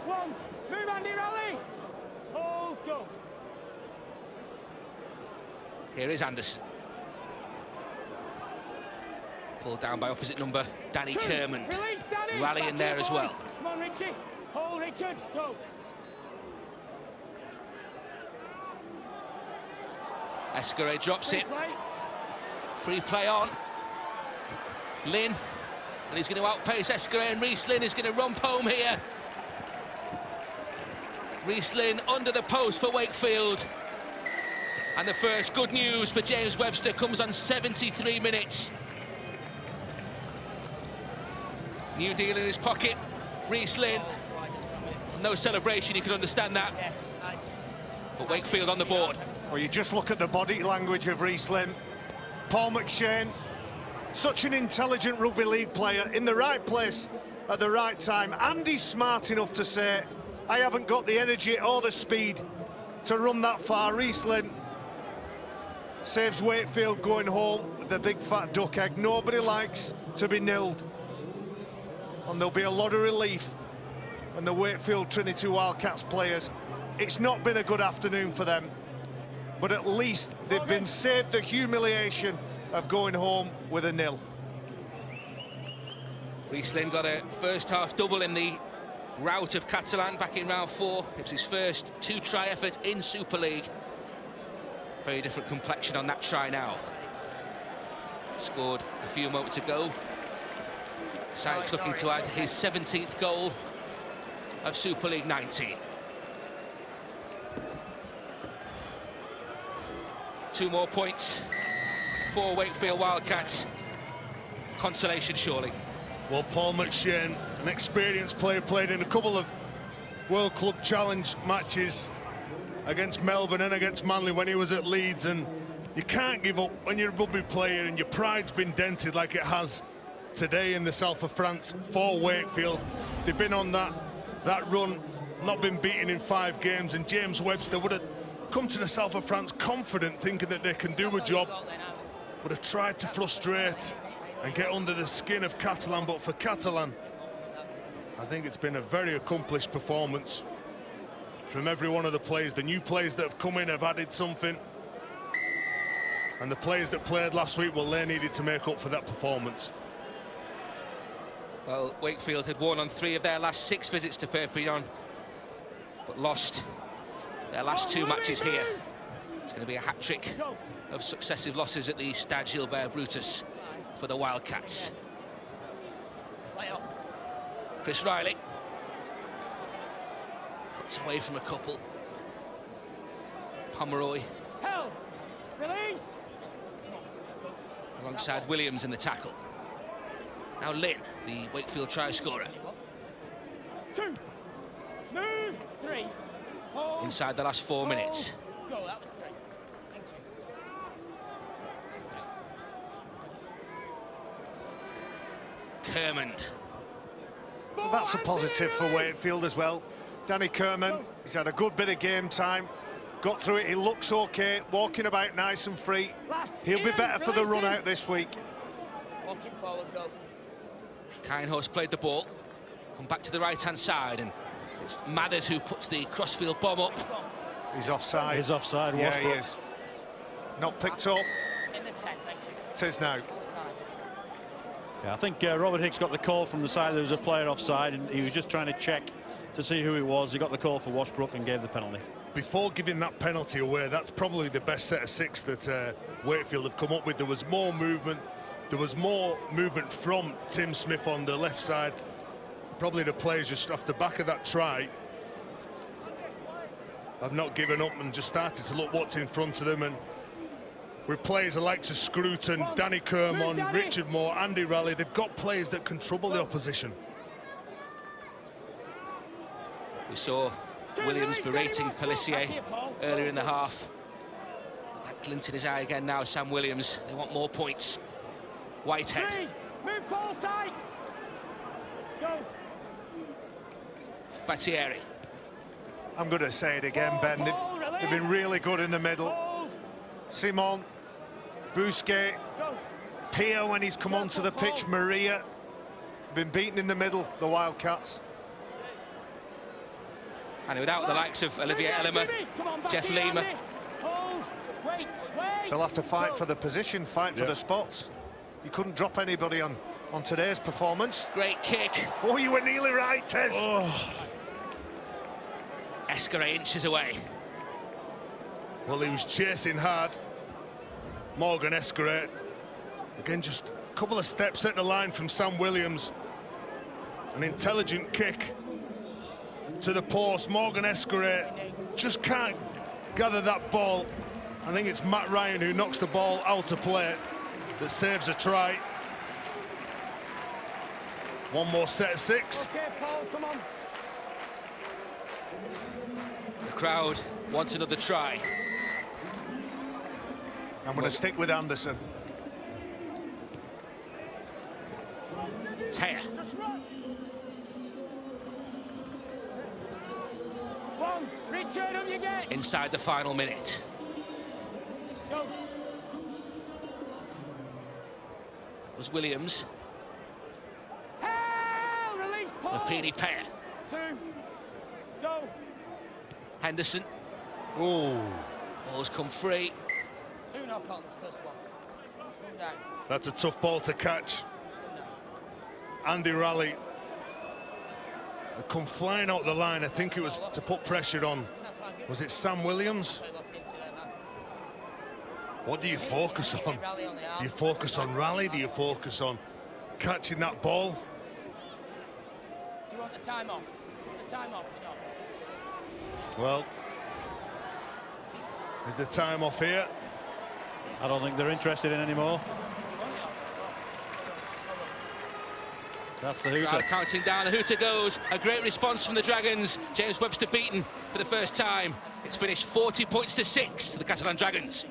Move, Andy, rally. Hold, go. Here is Anderson. Pulled down by opposite number, Danny Kermond. Rally in there as well. Come on, Richie. Hold, Richard. Go. Escaré drops it. Free play on. Lynn. And he's going to outpace Escaré, and Reece Lynn is going to romp home here. Reece Lynn under the post for Wakefield. And the first good news for James Webster comes on 73 minutes. New deal in his pocket, Reece Lynn. No celebration, you can understand that. But Wakefield on the board. Well, you just look at the body language of Reece Lynn. Paul McShane, such an intelligent rugby league player, in the right place at the right time. And he's smart enough to say, I haven't got the energy or the speed to run that far. Reece Lynn saves Wakefield going home with the big fat duck egg. Nobody likes to be nilled. And there'll be a lot of relief when the Wakefield Trinity Wildcats players. It's not been a good afternoon for them, but at least they've been saved the humiliation of going home with a nil. Reece Lynn got a first half double in the rout of Catalan back in round 4. It was his first 2-try effort in Super League. Very different complexion on that try now. Scored a few moments ago. Sykes looking to add his 17th goal of Super League 19. 2 more points for Wakefield Wildcats. consolation, surely. Well, Paul McShane, an experienced player, played in a couple of World Club Challenge matches against Melbourne and against Manly when he was at Leeds, and you can't give up when you're a rugby player and your pride's been dented like it has today in the south of France for Wakefield. They've been on that run, not been beaten in 5 games, and James Webster would have come to the south of France confident, thinking that they can do a job, would have tried to frustrate and get under the skin of Catalan, but for Catalan, I think it's been a very accomplished performance from every one of the players. The new players that have come in have added something, and the players that played last week, well, they needed to make up for that performance. Well, Wakefield had won on 3 of their last 6 visits to Perpignan, but lost their last 2 matches here. It's going to be a hat-trick of successive losses at the Stade Gilbert Brutus for the Wildcats. Chris Riley puts away from a couple. Pomeroy Held. Release. alongside Williams in the tackle. Now Lynn, the Wakefield try scorer. 2. Move. 3. Hold. Inside the last 4 minutes. Go. That was 3. Thank you. Kermond. Well, that's a positive for Wakefield as well. Danny Kermond, he's had a good bit of game time, got through it, he looks okay, walking about nice and free. He'll be better for the run out this week. Walking forward, go. Kinehorst played the ball, come back to the right-hand side, and it's Mathers who puts the crossfield bomb up. He's offside. He's offside, Yeah, Washbrook. he is. Not picked up. In the 10, thank you. It is now. Yeah, I think Robert Hicks got the call from the side there was a player offside, and he was just trying to check to see who it was. He got the call for Washbrook and gave the penalty. Before giving that penalty away, that's probably the best set of 6 that Wakefield have come up with. There was more movement. There was more movement from Tim Smith on the left side. Probably the players just off the back of that try have not given up and just started to look what's in front of them. And with players like to Scruton, Danny Kermond, Richard Moore, Andy Raleigh, they've got players that can trouble the opposition. We saw Williams berating Pelissier earlier in the half. That glint in his eye again now, Sam Williams. They want more points. Whitehead. 3. Move ball Sykes. Go. Battieri. I'm going to say it again, Ben. They've been really good in the middle. Hold. Simon, Bousquet, Go. Pio when he's come onto the pitch, Maria. Been beaten in the middle, the Wildcats. And without the likes of Olivier Ellimer, Jeff Lima. Hold. Wait. They'll have to fight for the position, fight for the spots. You couldn't drop anybody on today's performance. Great kick. Oh, you were nearly right, Tez. Oh. Escaret inches away. Well, he was chasing hard. Morgan Escaret. Again, just a couple of steps at the line from Sam Williams. An intelligent kick to the post. Morgan Escaret just can't gather that ball. I think it's Matt Ryan who knocks the ball out of play that saves a try. One more set of 6. Okay, Paul, come on. The crowd wants another try. I'm going to stick with Anderson. Teya. 1. Richard, on you get. Inside the final minute. Go. That was Williams. Hell, release Paul. Lapini Pear. 2. Go. Henderson. Oh, Ball's come free. 2 knock-ons, first one. Come down. That's a tough ball to catch. Andy Raleigh come flying out the line. I think it was to put pressure on. Was it Sam Williams? What do you focus on? Do you focus on Raleigh? Do you focus on catching that ball? Do you want the time off? Do you want the time off? No. Well, is the time off here? I don't think they're interested in anymore. That's the hooter. Counting down, the hooter goes. A great response from the Dragons. James Webster beaten for the first time. It's finished 40 points to 6 to the Catalan Dragons.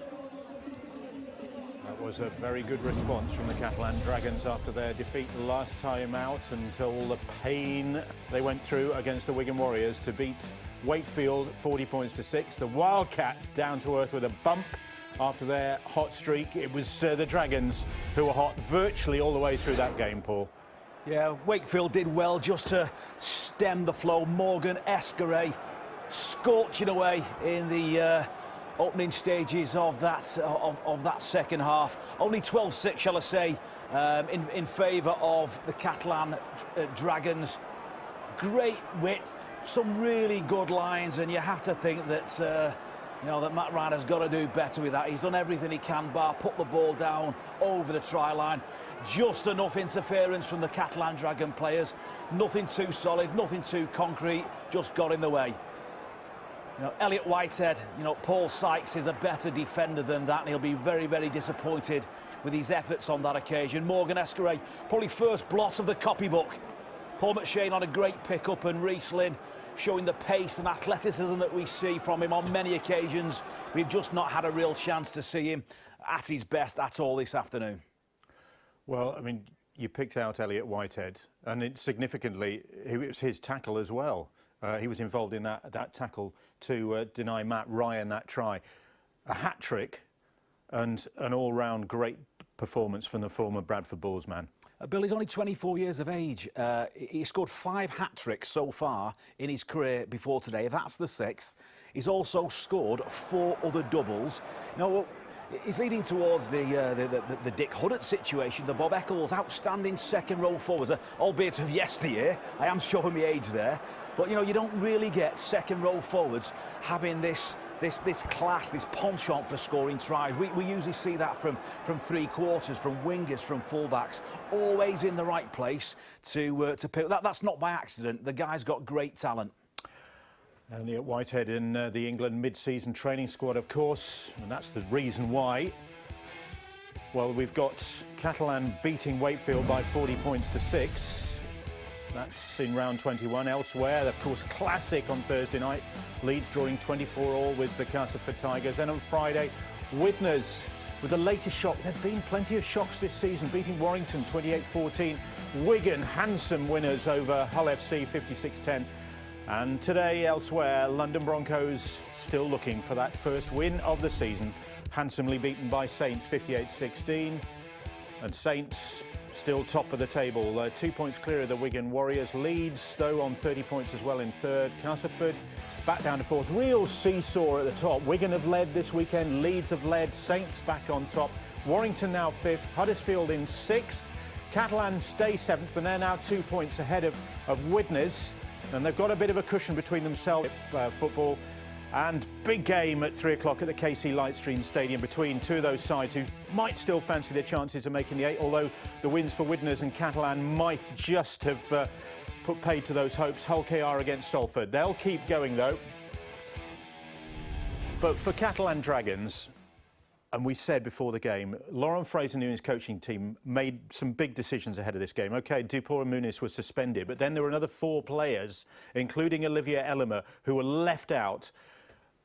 That was a very good response from the Catalan Dragons after their defeat the last time out, and all the pain they went through against the Wigan Warriors to beat Wakefield 40 points to 6. The Wildcats down to earth with a bump after their hot streak. It was the Dragons who were hot virtually all the way through that game, Paul. Yeah, Wakefield did well just to stem the flow. Morgan Escaray scorching away in the opening stages of that second half. Only 12-6, shall I say, in favour of the Catalan Dragons. Great width, some really good lines, and you have to think that you know, that Matt Ryan has got to do better with that. He's done everything he can, bar put the ball down over the try line. Just enough interference from the Catalan Dragon players. Nothing too solid, nothing too concrete, just got in the way. You know, Elliot Whitehead, you know, Paul Sykes is a better defender than that, and he'll be very, very disappointed with his efforts on that occasion. Morgan Escaray, probably first blot of the copybook. Paul McShane on a great pick-up, and Reece Lynn showing the pace and athleticism that we see from him on many occasions. We've just not had a real chance to see him at his best at all this afternoon. Well, I mean, you picked out Elliot Whitehead, and significantly, it was his tackle as well. He was involved in that tackle to deny Matt Ryan that try. A hat-trick and an all-round great performance from the former Bradford Bulls man. Billy's only 24 years of age. He scored 5 hat-tricks so far in his career before today. That's the 6th. He's also scored 4 other doubles. You know, he's leading towards the Dick Huddart situation, the Bob Eccles outstanding second row forwards, albeit of yesteryear. I am showing my age there. But, you know, you don't really get second row forwards having this class, this penchant for scoring tries. We usually see that from three quarters, from wingers, from fullbacks, always in the right place to pick. That's not by accident. The guy's got great talent. Elliot Whitehead in the England mid-season training squad, of course, and that's the reason why. Well, we've got Catalan beating Wakefield by 40 points to 6. That's in round 21. Elsewhere, of course, classic on Thursday night. Leeds drawing 24-all with the Castleford Tigers. And on Friday, Widnes with the latest shock. There have been plenty of shocks this season, beating Warrington 28-14. Wigan, handsome winners over Hull FC 56-10. And today, elsewhere, London Broncos still looking for that first win of the season. Handsomely beaten by Saints 58-16. And Saints still top of the table, 2 points clear of the Wigan Warriors. Leeds, though, on 30 points as well in third. Castleford back down to fourth. Real seesaw at the top. Wigan have led this weekend. Leeds have led. Saints back on top. Warrington now fifth. Huddersfield in sixth. Catalan stay seventh, but they're now 2 points ahead of Widnes. And they've got a bit of a cushion between themselves. Football. And big game at 3 o'clock at the KC Lightstream Stadium between two of those sides who might still fancy their chances of making the 8, although the wins for Widnes and Catalan might just have put paid to those hopes. Hull KR against Salford. They'll keep going, though. But for Catalan Dragons, and we said before the game, Laurent Fraser and his coaching team made some big decisions ahead of this game. OK, Dupont and Muniz were suspended, but then there were another 4 players, including Olivier Ellimer, who were left out.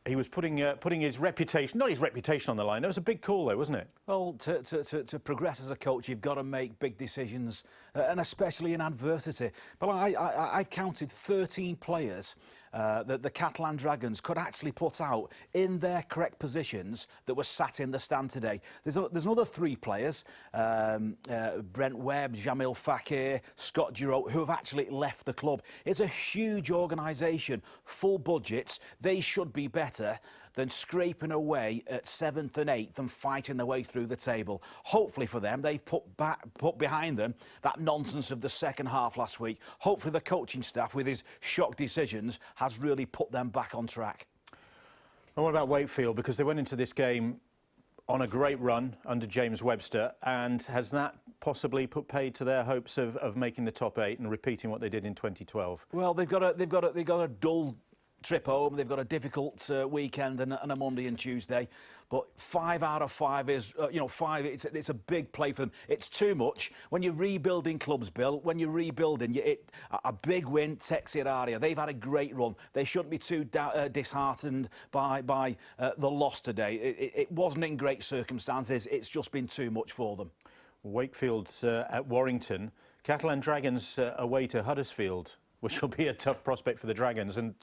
He was putting his reputation, not his reputation on the line. It was a big call, though, wasn't it? Well, to progress as a coach, you've got to make big decisions, and especially in adversity. But I've counted 13 players that the Catalan Dragons could actually put out in their correct positions that were sat in the stand today. There's another 3 players, Brent Webb, Jamil Fakir, Scott Giroux, who have actually left the club. It's a huge organisation, full budgets. They should be better than scraping away at 7th and 8th and fighting their way through the table. Hopefully for them, they've put behind them that nonsense of the second half last week. Hopefully the coaching staff, with his shock decisions, has really put them back on track. And what about Wakefield? Because they went into this game on a great run under James Webster, and has that possibly put paid to their hopes of making the top 8 and repeating what they did in 2012? Well, they've got a dull trip home. They've got a difficult weekend and a Monday and Tuesday. But 5 out of 5 is, it's a big play for them. It's too much. When you're rebuilding clubs, Bill, when you're rebuilding, a big win takes your area. They've had a great run. They shouldn't be too disheartened by the loss today. It wasn't in great circumstances. It's just been too much for them. Wakefield at Warrington. Catalan Dragons away to Huddersfield, which will be a tough prospect for the Dragons. And,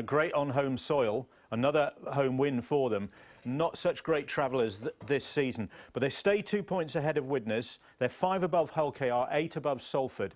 great on home soil. Another home win for them. Not such great travellers this season, but they stay 2 points ahead of Widnes. They're 5 above Hull KR, 8 above Salford.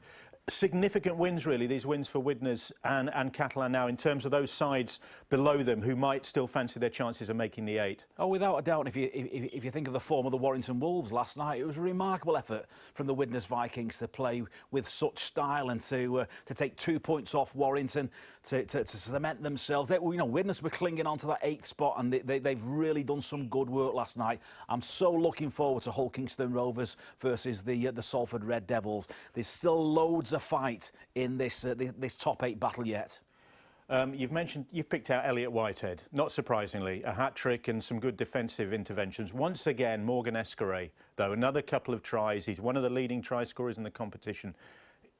Significant wins, really, these wins for Widnes and Catalan now, in terms of those sides below them who might still fancy their chances of making the 8. Oh, without a doubt. If you think of the form of the Warrington Wolves last night, it was a remarkable effort from the Widnes Vikings to play with such style and to take 2 points off Warrington to cement themselves. Widnes were clinging on to that 8th spot, and they've really done some good work last night. I'm so looking forward to Hull Kingston Rovers versus the Salford Red Devils. There's still loads of fight in this top 8 battle yet. You've picked out Elliot Whitehead, not surprisingly, a hat-trick and some good defensive interventions. Once again, Morgan Escaré, though, another couple of tries. He's one of the leading try scorers in the competition.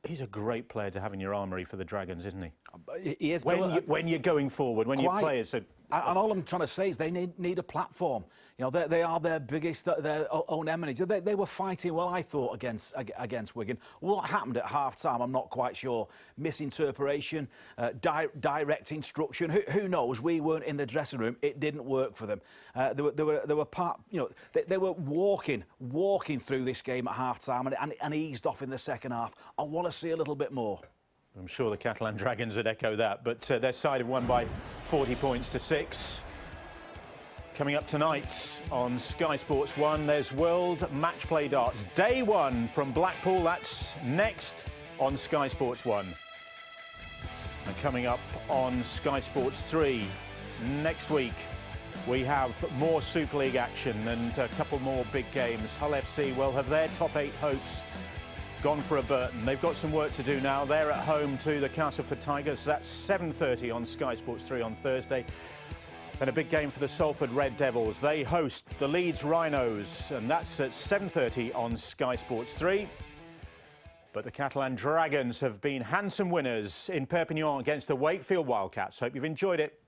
He's a great player to have in your armoury for the Dragons, isn't he? He is. When you're going forward, when your players are... And all I'm trying to say is they need a platform. They are their biggest, their own enemies. They were fighting well, I thought, against Wigan. What happened at half-time, I'm not quite sure. Misinterpretation, direct instruction. Who knows? We weren't in the dressing room. It didn't work for them. They were walking through this game at half-time and eased off in the second half. I want to see a little bit more. I'm sure the Catalan Dragons would echo that, but their side have won by 40 points to 6. Coming up tonight on Sky Sports 1, there's World Match Play Darts. Day 1 from Blackpool, that's next on Sky Sports 1. And coming up on Sky Sports 3 next week, we have more Super League action and a couple more big games. Hull FC will have their top 8 hopes gone for a Burton. They've got some work to do now. They're at home to the Castleford Tigers. That's 7:30 on Sky Sports 3 on Thursday. And a big game for the Salford Red Devils. They host the Leeds Rhinos, and that's at 7:30 on Sky Sports 3. But the Catalan Dragons have been handsome winners in Perpignan against the Wakefield Wildcats. Hope you've enjoyed it.